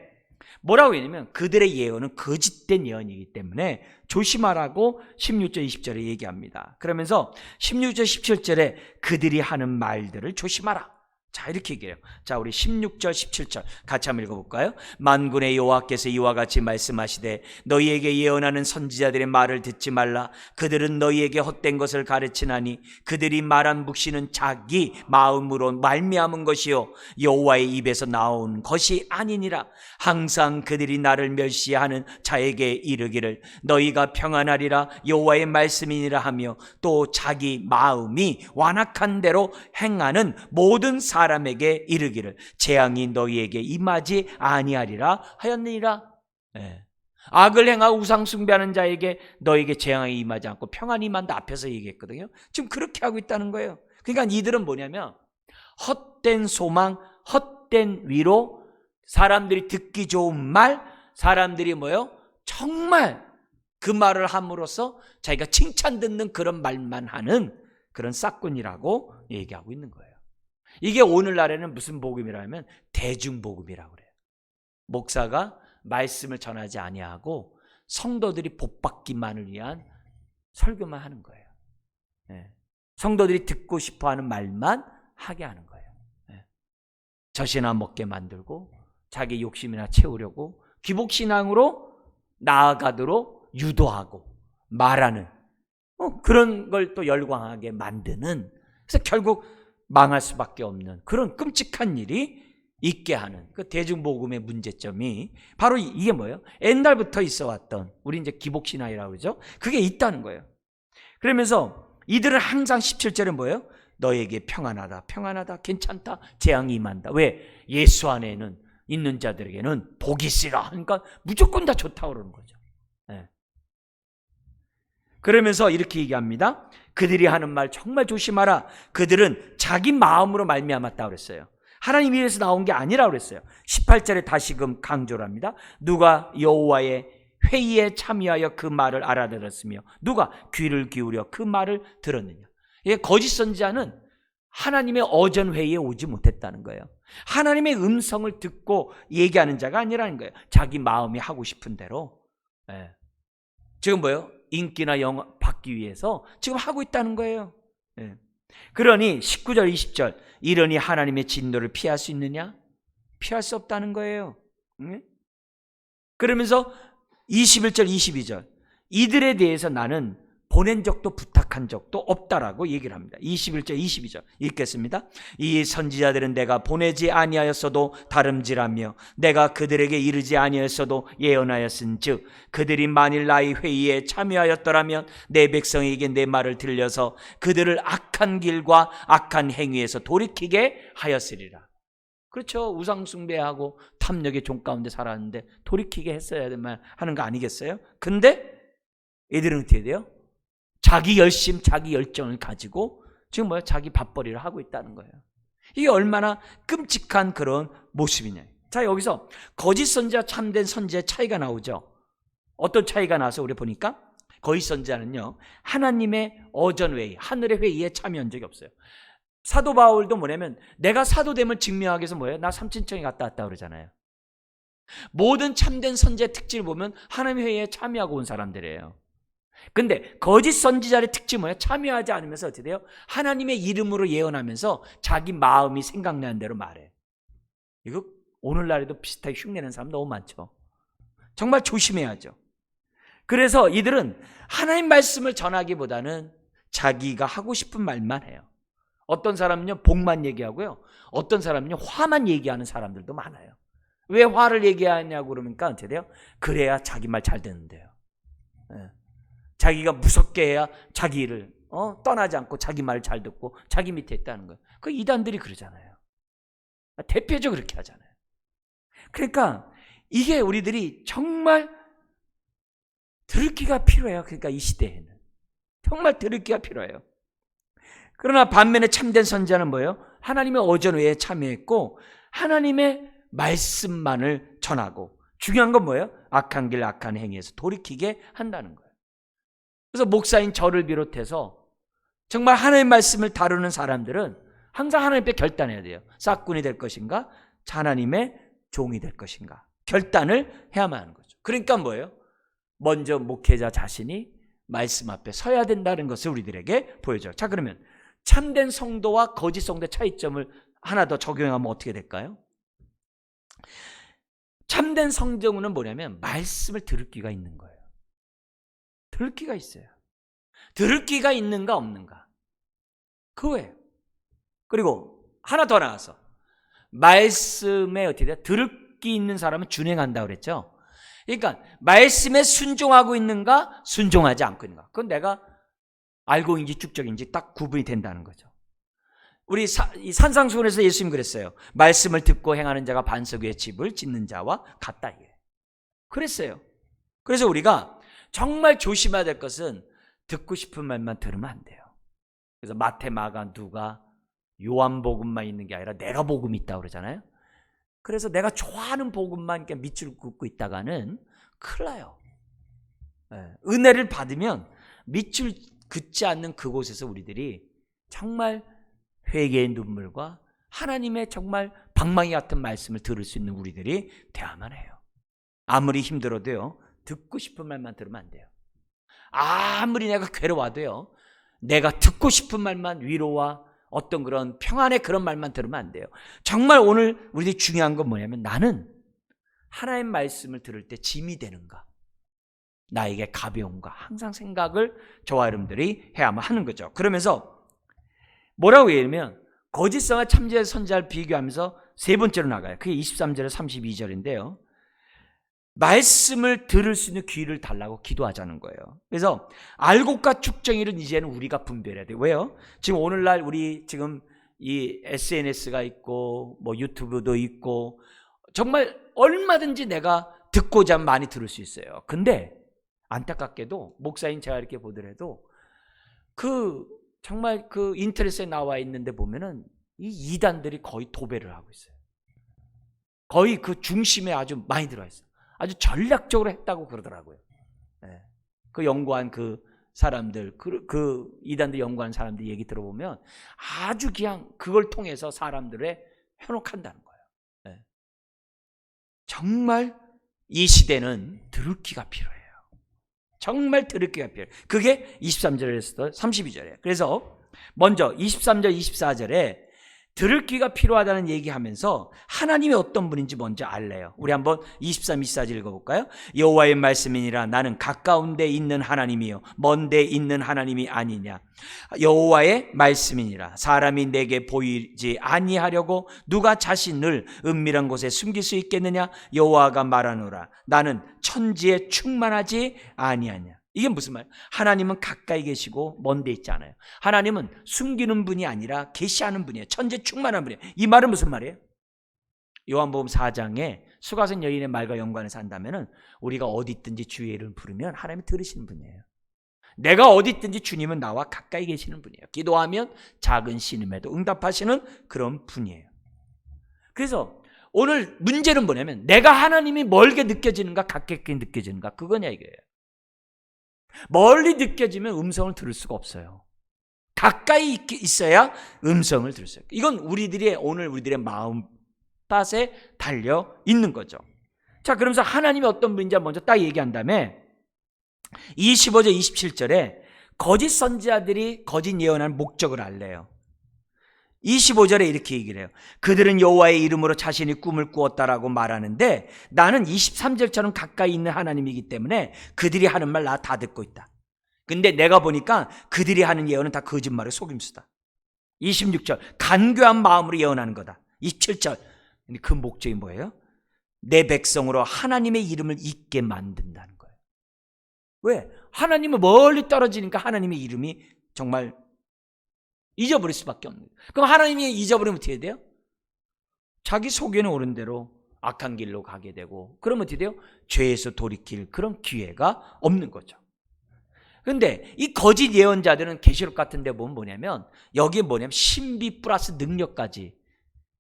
뭐라고 했냐면 그들의 예언은 거짓된 예언이기 때문에 조심하라고 16절 20절에 얘기합니다. 그러면서 16절 17절에 그들이 하는 말들을 조심하라. 자, 이렇게 얘기해요. 자, 우리 16절 17절 같이 한번 읽어볼까요? 만군의 여호와께서 이와 같이 말씀하시되 너희에게 예언하는 선지자들의 말을 듣지 말라. 그들은 너희에게 헛된 것을 가르치나니 그들이 말한 묵시는 자기 마음으로 말미암은 것이요 여호와의 입에서 나온 것이 아니니라. 항상 그들이 나를 멸시하는 자에게 이르기를 너희가 평안하리라 여호와의 말씀이니라 하며 또 자기 마음이 완악한 대로 행하는 모든 사람에게 이르기를 재앙이 너희에게 임하지 아니하리라 하였느니라. 악을 행하고 우상 숭배하는 자에게 너에게 재앙이 임하지 않고 평안이 임한다 앞에서 얘기했거든요. 지금 그렇게 하고 있다는 거예요. 그러니까 이들은 뭐냐면 헛된 소망, 헛된 위로, 사람들이 듣기 좋은 말, 사람들이 뭐요? 정말 그 말을 함으로써 자기가 칭찬 듣는 그런 말만 하는 그런 싹군이라고 얘기하고 있는 거예요. 이게 오늘날에는 무슨 복음이라면 대중복음이라고 그래요. 목사가 말씀을 전하지 아니하고 성도들이 복받기만을 위한 설교만 하는 거예요. 성도들이 듣고 싶어하는 말만 하게 하는 거예요. 젖이나 먹게 만들고 자기 욕심이나 채우려고 기복신앙으로 나아가도록 유도하고 말하는 그런 걸 또 열광하게 만드는, 그래서 결국 망할 수밖에 없는 그런 끔찍한 일이 있게 하는 그 대중복음의 문제점이 바로 이게 뭐예요? 옛날부터 있어 왔던 우리 이제 기복신앙이라고 그러죠. 그게 있다는 거예요. 그러면서 이들은 항상 17절에 뭐예요? 너에게 평안하다, 평안하다, 괜찮다, 재앙이 임한다. 왜? 예수 안에는 있는 자들에게는 복이 있으라. 그러니까 무조건 다 좋다고 그러는 거죠. 네. 그러면서 이렇게 얘기합니다. 그들이 하는 말 정말 조심하라. 그들은 자기 마음으로 말미암았다 그랬어요. 하나님 위에서 나온 게 아니라 그랬어요. 18절에 다시금 강조를 합니다. 누가 여호와의 회의에 참여하여 그 말을 알아들었으며 누가 귀를 기울여 그 말을 들었느냐. 이게 거짓 선지자는 하나님의 어전 회의에 오지 못했다는 거예요. 하나님의 음성을 듣고 얘기하는 자가 아니라는 거예요. 자기 마음이 하고 싶은 대로. 네. 지금 뭐예요? 인기나 영화 받기 위해서 지금 하고 있다는 거예요. 네. 그러니 19절 20절 이러니 하나님의 진노를 피할 수 있느냐? 피할 수 없다는 거예요. 네? 그러면서 21절 22절 이들에 대해서 나는 보낸 적도 부탁한 적도 없다라고 얘기를 합니다. 21절 22절 읽겠습니다. 이 선지자들은 내가 보내지 아니하였어도 다름질하며 내가 그들에게 이르지 아니하였어도 예언하였은즉 그들이 만일 나의 회의에 참여하였더라면 내 백성에게 내 말을 들려서 그들을 악한 길과 악한 행위에서 돌이키게 하였으리라. 그렇죠. 우상숭배하고 탐욕의 종 가운데 살았는데 돌이키게 했어야 하는 거 아니겠어요? 근데 얘들은 어떻게 돼요? 자기 열심, 자기 열정을 가지고 지금 뭐야? 자기 밥벌이를 하고 있다는 거예요. 이게 얼마나 끔찍한 그런 모습이냐. 자, 여기서 거짓 선지자, 참된 선지자의 차이가 나오죠. 어떤 차이가 나서 우리 보니까 거짓 선지자는요, 하나님의 어전 회의, 하늘의 회의에 참여한 적이 없어요. 사도 바울도 뭐냐면 내가 사도됨을 증명하기 위해서 뭐예요? 나 삼층청에 갔다 왔다 그러잖아요. 모든 참된 선지자의 특질을 보면 하나님의 회의에 참여하고 온 사람들이에요. 근데 거짓 선지자의 특징이 뭐예요? 참여하지 않으면서 어떻게 돼요? 하나님의 이름으로 예언하면서 자기 마음이 생각나는 대로 말해. 이거 오늘날에도 비슷하게 흉내내는 사람 너무 많죠. 정말 조심해야죠. 그래서 이들은 하나님 말씀을 전하기보다는 자기가 하고 싶은 말만 해요. 어떤 사람은요 복만 얘기하고요, 어떤 사람은요 화만 얘기하는 사람들도 많아요. 왜 화를 얘기하냐고 그러니까 어떻게 돼요? 그래야 자기 말 잘 듣는데요. 네. 자기가 무섭게 해야 자기 일을 떠나지 않고 자기 말을 잘 듣고 자기 밑에 있다는 거예요. 그 이단들이 그러잖아요. 대표적으로 그렇게 하잖아요. 그러니까 이게 우리들이 정말 들을 기가 필요해요. 그러니까 이 시대에는 정말 들을 기가 필요해요. 그러나 반면에 참된 선지자는 뭐예요? 하나님의 어전 외에 참여했고 하나님의 말씀만을 전하고 중요한 건 뭐예요? 악한 길 악한 행위에서 돌이키게 한다는 거예요. 그래서 목사인 저를 비롯해서 정말 하나님의 말씀을 다루는 사람들은 항상 하나님께 결단해야 돼요. 싹군이 될 것인가? 하나님의 종이 될 것인가? 결단을 해야만 하는 거죠. 그러니까 뭐예요? 먼저 목회자 자신이 말씀 앞에 서야 된다는 것을 우리들에게 보여줘요. 자, 그러면 참된 성도와 거짓 성도의 차이점을 하나 더 적용하면 어떻게 될까요? 참된 성도는 뭐냐면 말씀을 들을 기가 있는 거예요. 들을 기가 있어요. 들을 기가 있는가 없는가, 그거예요. 그리고 하나 더 나가서 말씀에 어떻게 돼요? 들을 기 있는 사람은 준행한다 그랬죠. 그러니까 말씀에 순종하고 있는가 순종하지 않고 있는가, 그건 내가 알고인지 축적인지 딱 구분이 된다는 거죠. 우리 산상수훈에서 예수님 그랬어요. 말씀을 듣고 행하는 자가 반석 위에 집을 짓는 자와 같다, 이게 그랬어요. 그래서 우리가 정말 조심해야 될 것은 듣고 싶은 말만 들으면 안 돼요. 그래서 마태, 마가, 누가, 요한복음만 있는 게 아니라 내가 복음이 있다고 그러잖아요. 그래서 내가 좋아하는 복음만 이렇게 밑줄 긋고 있다가는 큰일 나요. 은혜를 받으면 밑줄 긋지 않는 그곳에서 우리들이 정말 회개의 눈물과 하나님의 정말 방망이 같은 말씀을 들을 수 있는 우리들이 돼야만 해요. 아무리 힘들어도요, 듣고 싶은 말만 들으면 안 돼요. 아무리 내가 괴로워도요, 내가 듣고 싶은 말만, 위로와 어떤 그런 평안의 그런 말만 들으면 안 돼요. 정말 오늘 우리들이 중요한 건 뭐냐면, 나는 하나님 말씀을 들을 때 짐이 되는가, 나에게 가벼운가, 항상 생각을 저와 여러분들이 해야만 하는 거죠. 그러면서 뭐라고 얘기하면 거짓성과 참지의 선지자를 비교하면서 세 번째로 나가요. 그게 23절에 32절인데요. 말씀을 들을 수 있는 귀를 달라고 기도하자는 거예요. 그래서 알곡과 쭉정이를 이제는 우리가 분별해야 돼요. 왜요? 지금 오늘날 우리 지금 이 SNS가 있고 뭐 유튜브도 있고 정말 얼마든지 내가 듣고자 하면 많이 들을 수 있어요. 근데 안타깝게도 목사인 제가 이렇게 보더라도 정말 인터넷에 나와 있는데 보면은 이 이단들이 거의 도배를 하고 있어요. 거의 그 중심에 아주 많이 들어와 있어요. 아주 전략적으로 했다고 그러더라고요. 네. 그 연구한 그 사람들, 그 이단들 연구한 사람들 얘기 들어보면 아주 그냥 그걸 통해서 사람들의 현혹한다는 거예요. 네. 정말 이 시대는 들을 귀가 필요해요. 정말 들을 귀가 필요해요. 그게 23절에서 32절이에요. 그래서 먼저 23절, 24절에 들을 귀가 필요하다는 얘기하면서 하나님이 어떤 분인지 먼저 알래요. 우리 한번 23, 24절 읽어볼까요? 여호와의 말씀이니라 나는 가까운 데 있는 하나님이요 먼 데 있는 하나님이 아니냐. 여호와의 말씀이니라 사람이 내게 보이지 아니하려고 누가 자신을 은밀한 곳에 숨길 수 있겠느냐. 여호와가 말하노라 나는 천지에 충만하지 아니하냐. 이게 무슨 말이에요? 하나님은 가까이 계시고 먼 데 있지 않아요. 하나님은 숨기는 분이 아니라 계시하는 분이에요. 천재 충만한 분이에요. 이 말은 무슨 말이에요? 요한복음 4장에 수가성 여인의 말과 연관해서 한다면 우리가 어디 있든지 주의 이름을 부르면 하나님이 들으시는 분이에요. 내가 어디 있든지 주님은 나와 가까이 계시는 분이에요. 기도하면 작은 신음에도 응답하시는 그런 분이에요. 그래서 오늘 문제는 뭐냐면 내가 하나님이 멀게 느껴지는가 가깝게 느껴지는가 그거냐 이거예요. 멀리 느껴지면 음성을 들을 수가 없어요. 가까이 있어야 음성을 들을 수 있어요. 이건 오늘 우리들의 마음밭에 달려 있는 거죠. 자, 그러면서 하나님이 어떤 분인지 먼저 딱 얘기한 다음에 25절 27절에 거짓 선지자들이 거짓 예언하는 목적을 알래요. 25절에 이렇게 얘기를 해요. 그들은 여호와의 이름으로 자신이 꿈을 꾸었다라고 말하는데 나는 23절처럼 가까이 있는 하나님이기 때문에 그들이 하는 말 나 다 듣고 있다. 근데 내가 보니까 그들이 하는 예언은 다 거짓말의 속임수다. 26절 간교한 마음으로 예언하는 거다. 27절 근데 그 목적이 뭐예요? 내 백성으로 하나님의 이름을 잊게 만든다는 거예요. 왜? 하나님은 멀리 떨어지니까 하나님의 이름이 정말 잊어버릴 수밖에 없는 거예요. 그럼 하나님이 잊어버리면 어떻게 돼요? 자기 속에는 옳은 대로 악한 길로 가게 되고 그러면 어떻게 돼요? 죄에서 돌이킬 그런 기회가 없는 거죠. 그런데 이 거짓 예언자들은 계시록 같은 데 보면 뭐냐면 여기에 뭐냐면 신비 플러스 능력까지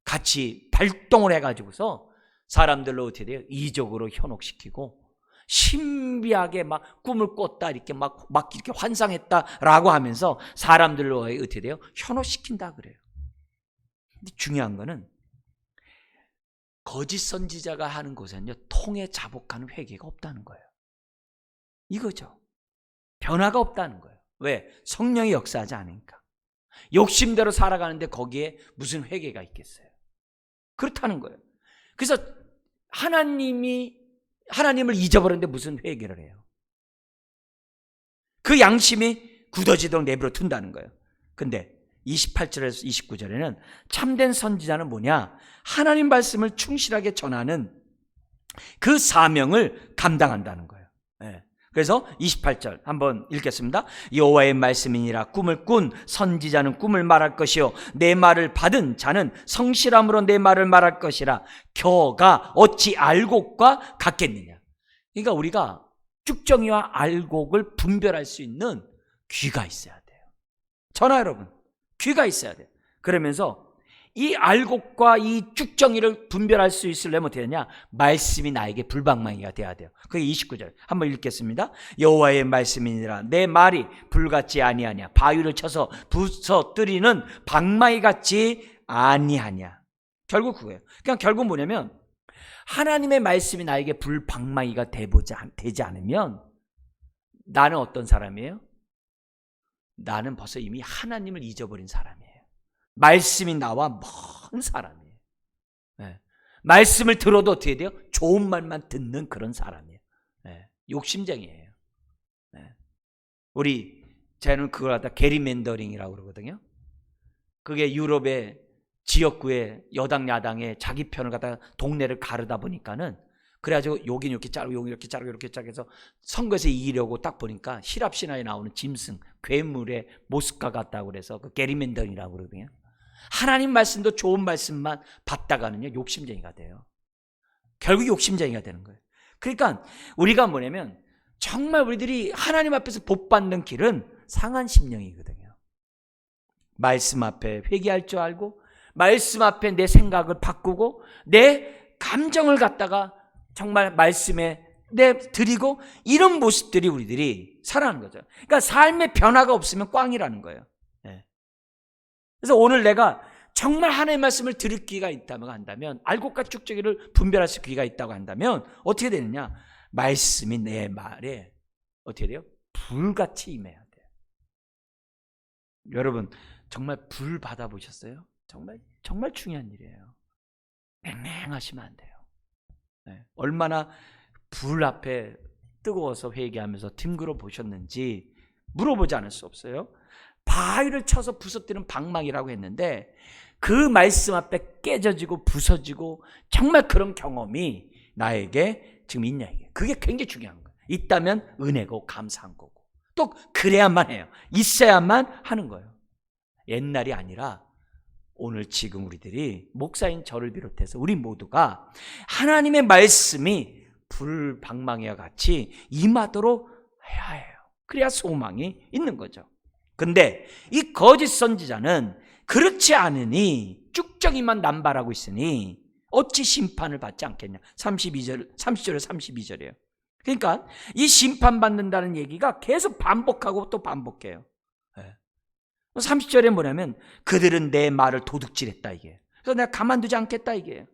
같이 발동을 해가지고서 사람들로 어떻게 돼요? 이적으로 현혹시키고 신비하게 막 꿈을 꿨다 이렇게 막 이렇게 환상했다라고 하면서 사람들로 어떻게 돼요? 현혹시킨다 그래요. 근데 중요한 거는 거짓 선지자가 하는 것은요 통에 자복하는 회개가 없다는 거예요. 이거죠. 변화가 없다는 거예요. 왜? 성령이 역사하지 않으니까. 욕심대로 살아가는데 거기에 무슨 회개가 있겠어요? 그렇다는 거예요. 그래서 하나님을 잊어버렸는데 무슨 회개를 해요? 그 양심이 굳어지도록 내버려 둔다는 거예요. 근데 28절에서 29절에는 참된 선지자는 뭐냐? 하나님 말씀을 충실하게 전하는 그 사명을 감당한다는 거예요. 네. 그래서 28절 한번 읽겠습니다. 여호와의 말씀이니라 꿈을 꾼 선지자는 꿈을 말할 것이요 내 말을 받은 자는 성실함으로 내 말을 말할 것이라. 겨가 어찌 알곡과 같겠느냐. 그러니까 우리가 쭉정이와 알곡을 분별할 수 있는 귀가 있어야 돼요. 전하 여러분, 귀가 있어야 돼요. 그러면서 이 알곡과 이 쭉정이를 분별할 수 있으려면 어떻게 되냐? 말씀이 나에게 불방망이가 돼야 돼요. 그게 29절 한번 읽겠습니다. 여호와의 말씀이니라 내 말이 불같지 아니하냐 바위를 쳐서 부서뜨리는 방망이 같지 아니하냐. 결국 그거예요. 그냥 결국 뭐냐면 하나님의 말씀이 나에게 불방망이가 되지 않으면 나는 어떤 사람이에요? 나는 벌써 이미 하나님을 잊어버린 사람이에요. 말씀이 나와 먼 사람이에요. 네. 말씀을 들어도 어떻게 돼요? 좋은 말만 듣는 그런 사람이에요. 네. 욕심쟁이에요. 네. 저는 그걸 갖다 게리맨더링이라고 그러거든요. 그게 유럽의 지역구에 여당 야당에 자기 편을 갖다가 동네를 가르다 보니까는 그래가지고 여긴 이렇게 자르고 여긴 이렇게 자르고 이렇게 자르고 해서 선거에서 이기려고 딱 보니까 히랍 신화에 나오는 짐승 괴물의 모습과 같다고 그래서 그 게리맨던이라고 그러거든요. 하나님 말씀도 좋은 말씀만 받다가는요 욕심쟁이가 돼요. 결국 욕심쟁이가 되는 거예요. 그러니까 우리가 뭐냐면 정말 우리들이 하나님 앞에서 복 받는 길은 상한 심령이거든요. 말씀 앞에 회개할 줄 알고 말씀 앞에 내 생각을 바꾸고 내 감정을 갖다가 정말 말씀에 드리고 이런 모습들이 우리들이 살아가는 거죠. 그러니까 삶의 변화가 없으면 꽝이라는 거예요. 그래서 오늘 내가 정말 하나님의 말씀을 들을 기회가 있다고 한다면 알곡과 쭉저기를 분별할 수 기회가 있다고 한다면 어떻게 되느냐? 말씀이 내 말에 어떻게 돼요? 불같이 임해야 돼요. 여러분 정말 불 받아보셨어요? 정말 중요한 일이에요. 맹맹하시면 안 돼요. 얼마나 불 앞에 뜨거워서 회개하면서 뒹굴어 보셨는지 물어보지 않을 수 없어요. 바위를 쳐서 부서뜨리는 방망이라고 했는데 그 말씀 앞에 깨져지고 부서지고 정말 그런 경험이 나에게 지금 있냐 이게. 그게 굉장히 중요한 거예요. 있다면 은혜고 감사한 거고 또 그래야만 해요. 있어야만 하는 거예요. 옛날이 아니라 오늘 지금 우리들이 목사인 저를 비롯해서 우리 모두가 하나님의 말씀이 불방망이와 같이 임하도록 해야 해요. 그래야 소망이 있는 거죠. 근데 이 거짓 선지자는 그렇지 않으니 쭉정이만 남발하고 있으니 어찌 심판을 받지 않겠냐. 30절에 32절이에요. 그러니까 이 심판받는다는 얘기가 계속 반복하고 또 반복해요. 30절에 뭐냐면 그들은 내 말을 도둑질했다 이게. 그래서 내가 가만두지 않겠다 이게.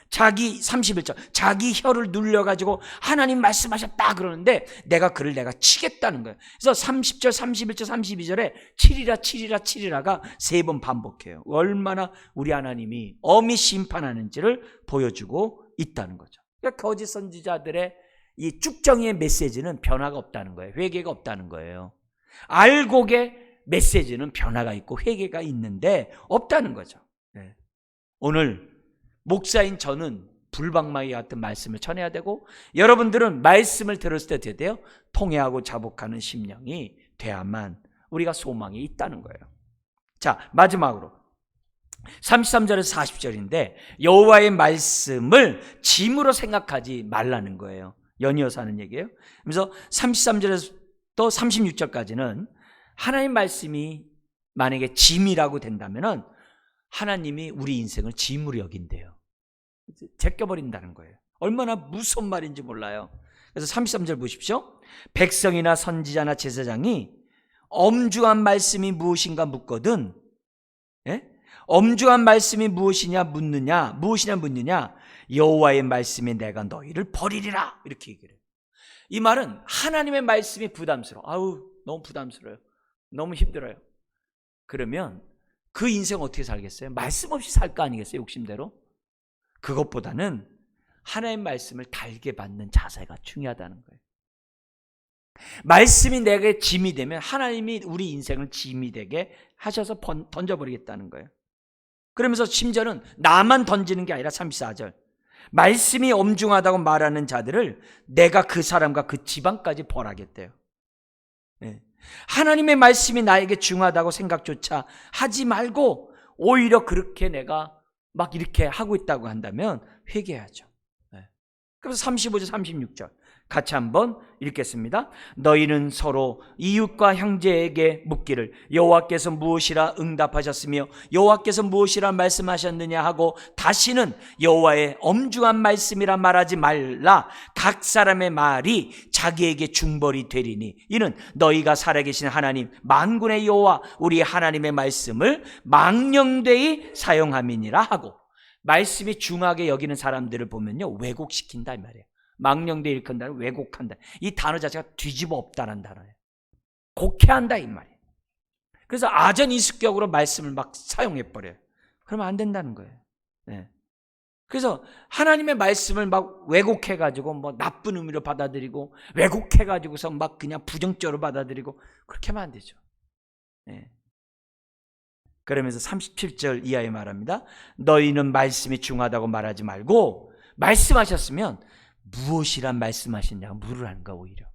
31절 자기 혀를 눌려가지고 하나님 말씀하셨다 그러는데 내가 치겠다는 거예요. 그래서 30절 31절 32절에 7이라가 3번 반복해요. 얼마나 우리 하나님이 엄히 심판하는지를 보여주고 있다는 거죠. 그러니까 거짓 선지자들의 이 쭉정이의 메시지는 변화가 없다는 거예요. 회개가 없다는 거예요. 알곡의 메시지는 변화가 있고 회개가 있는데 없다는 거죠. 오늘 목사인 저는 불방망이 같은 말씀을 전해야 되고 여러분들은 말씀을 들었을 때 어떻게 돼요? 통회하고 자복하는 심령이 돼야만 우리가 소망이 있다는 거예요. 자, 마지막으로 33절에서 40절인데 여호와의 말씀을 짐으로 생각하지 말라는 거예요. 연이어서 하는 얘기예요. 그래서 33절에서 또 36절까지는 하나님 말씀이 만약에 짐이라고 된다면 하나님이 우리 인생을 짐으로 여긴대요. 제껴버린다는 거예요. 얼마나 무서운 말인지 몰라요. 그래서 33절 보십시오. 백성이나 선지자나 제사장이 엄중한 말씀이 무엇인가 묻거든 엄중한 말씀이 무엇이냐 묻느냐 여호와의 말씀이 내가 너희를 버리리라 이렇게 얘기를 해요. 이 말은 하나님의 말씀이 부담스러워. 너무 부담스러워요. 너무 힘들어요. 그러면 그 인생 어떻게 살겠어요? 말씀 없이 살 거 아니겠어요? 욕심대로? 그것보다는 하나님의 말씀을 달게 받는 자세가 중요하다는 거예요. 말씀이 내게 짐이 되면 하나님이 우리 인생을 짐이 되게 하셔서 던져버리겠다는 거예요. 그러면서 심지어는 나만 던지는 게 아니라 34절 말씀이 엄중하다고 말하는 자들을 내가 그 사람과 그 집안까지 벌하겠대요. 하나님의 말씀이 나에게 중하다고 생각조차 하지 말고 오히려 그렇게 내가 막 이렇게 하고 있다고 한다면 회개해야죠. 그래서 35절 36절 같이 한번 읽겠습니다. 너희는 서로 이웃과 형제에게 묻기를 여호와께서 무엇이라 응답하셨으며 여호와께서 무엇이라 말씀하셨느냐 하고 다시는 여호와의 엄중한 말씀이라 말하지 말라. 각 사람의 말이 자기에게 중벌이 되리니 이는 너희가 살아계신 하나님 만군의 여호와 우리 하나님의 말씀을 망령되이 사용함이니라 하고 말씀이 중하게 여기는 사람들을 보면요 왜곡시킨다 이 말이에요. 망령되이 일컫는다, 왜곡한다. 이 단어 자체가 뒤집어 엎다는 단어예요. 곡해한다 이 말이에요. 그래서 아전인수격으로 말씀을 막 사용해버려요. 그러면 안 된다는 거예요. 그래서 하나님의 말씀을 막 왜곡해가지고 뭐 나쁜 의미로 받아들이고 왜곡해가지고서 막 그냥 부정적으로 받아들이고 그렇게 하면 안 되죠. 그러면서 37절 이하에 말합니다. 너희는 말씀이 중하다고 말하지 말고 말씀하셨으면 무엇이란 말씀하셨냐고 물으라는 거 오히려.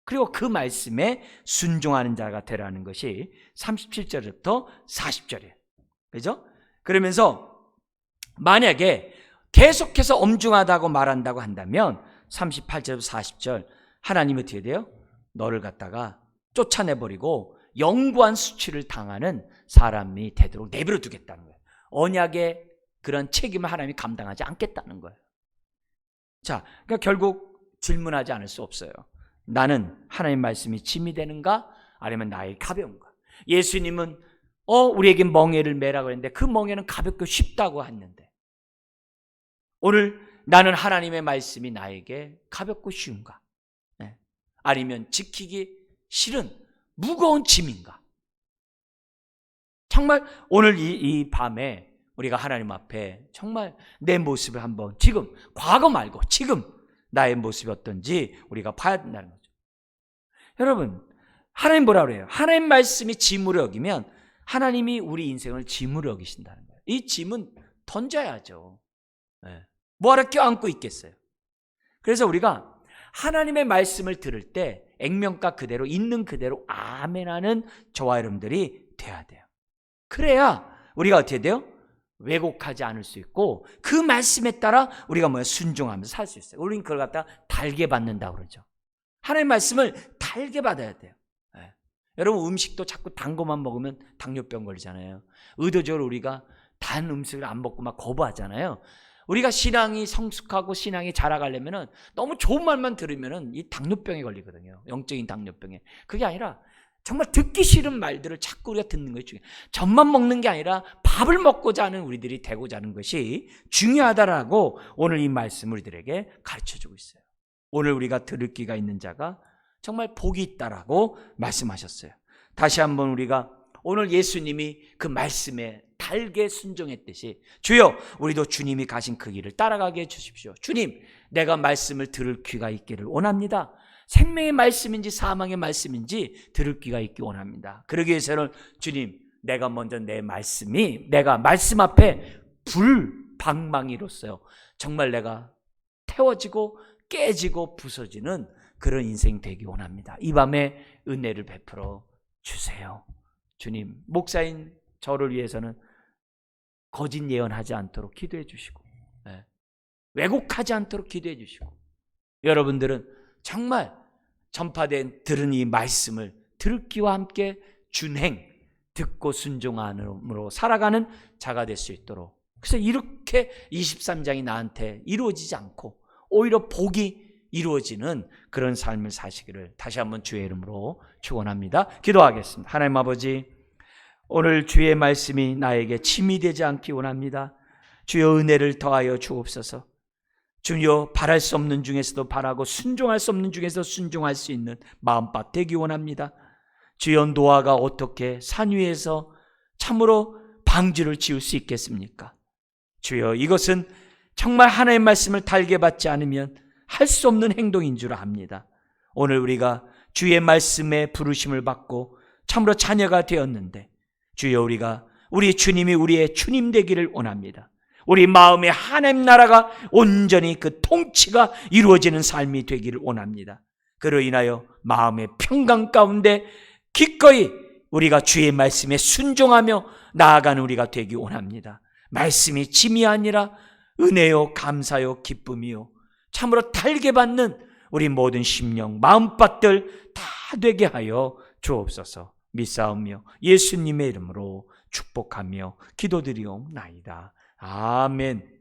그리고 그 말씀에 순종하는 자가 되라는 것이 37절부터 40절이에요. 그죠? 그러면서 만약에 계속해서 엄중하다고 말한다고 한다면 38절부터 40절 하나님이 어떻게 돼요? 너를 갖다가 쫓아내버리고 영구한 수치를 당하는 사람이 되도록 내버려 두겠다는 거예요. 언약의 그런 책임을 하나님이 감당하지 않겠다는 거예요. 자, 그러니까 결국 질문하지 않을 수 없어요. 나는 하나님 말씀이 짐이 되는가? 아니면 나의 가벼운가? 예수님은 우리에게 멍에를 매라고 했는데 그 멍에는 가볍고 쉽다고 했는데 오늘 나는 하나님의 말씀이 나에게 가볍고 쉬운가? 네. 아니면 지키기 싫은 무거운 짐인가? 정말 오늘 이 밤에 우리가 하나님 앞에 정말 내 모습을 한번 지금 과거 말고 지금 나의 모습이 어떤지 우리가 봐야 된다는 거죠. 여러분 하나님 뭐라 그래요? 하나님 말씀이 짐으로 여기면 하나님이 우리 인생을 짐으로 여기신다는 거예요. 이 짐은 던져야죠. 네. 뭐하러 껴안고 있겠어요? 그래서 우리가 하나님의 말씀을 들을 때 액면가 그대로 있는 그대로 아멘하는 저와 여러분들이 돼야 돼요. 그래야 우리가 어떻게 돼요? 왜곡하지 않을 수 있고 그 말씀에 따라 우리가 순종하면서 살 수 있어요. 우리는 그걸 갖다 달게 받는다고 그러죠. 하나님의 말씀을 달게 받아야 돼요. 네. 여러분 음식도 자꾸 단 것만 먹으면 당뇨병 걸리잖아요. 의도적으로 우리가 단 음식을 안 먹고 막 거부하잖아요. 우리가 신앙이 성숙하고 신앙이 자라가려면 너무 좋은 말만 들으면 이 당뇨병에 걸리거든요. 영적인 당뇨병에. 그게 아니라 정말 듣기 싫은 말들을 자꾸 우리가 듣는 것이 중요해요. 젖만 먹는 게 아니라 밥을 먹고자 하는 우리들이 되고자 하는 것이 중요하다라고 오늘 이 말씀 우리들에게 가르쳐주고 있어요. 오늘 우리가 들을 귀가 있는 자가 정말 복이 있다라고 말씀하셨어요. 다시 한번 우리가 오늘 예수님이 그 말씀에 달게 순종했듯이 주여 우리도 주님이 가신 그 길을 따라가게 해주십시오. 주님 내가 말씀을 들을 귀가 있기를 원합니다. 생명의 말씀인지 사망의 말씀인지 들을 귀가 있기 원합니다. 그러기 위해서는 주님 내가 먼저 내 말씀이 내가 말씀 앞에 불방망이로서요 정말 내가 태워지고 깨지고 부서지는 그런 인생 되기 원합니다. 이 밤에 은혜를 베풀어 주세요. 주님 목사인 저를 위해서는 거짓 예언하지 않도록 기도해 주시고 왜곡하지 않도록 기도해 주시고 여러분들은 정말 전파된 들은 이 말씀을 들을 귀와 함께 준행 듣고 순종함으로 살아가는 자가 될 수 있도록 그래서 이렇게 23장이 나한테 이루어지지 않고 오히려 복이 이루어지는 그런 삶을 사시기를 다시 한번 주의 이름으로 축원합니다. 기도하겠습니다. 하나님 아버지 오늘 주의 말씀이 나에게 침이 되지 않기 원합니다. 주여 은혜를 더하여 주옵소서. 주여 바랄 수 없는 중에서도 바라고 순종할 수 없는 중에서 순종할 수 있는 마음밭 되기 원합니다. 주여 노아가 어떻게 산 위에서 참으로 방주를 지을 수 있겠습니까? 주여 이것은 정말 하나님의 말씀을 달게 받지 않으면 할 수 없는 행동인 줄 압니다. 오늘 우리가 주의 말씀에 부르심을 받고 참으로 자녀가 되었는데 주여 우리가 우리 주님이 우리의 주님 되기를 원합니다. 우리 마음의 하나님 나라가 온전히 그 통치가 이루어지는 삶이 되기를 원합니다. 그로 인하여 마음의 평강 가운데 기꺼이 우리가 주의 말씀에 순종하며 나아가는 우리가 되기 원합니다. 말씀이 짐이 아니라 은혜요 감사요 기쁨이요 참으로 달게 받는 우리 모든 심령 마음밭들 다 되게 하여 주옵소서. 믿사오며 예수님의 이름으로 축복하며 기도드리옵나이다. 아멘.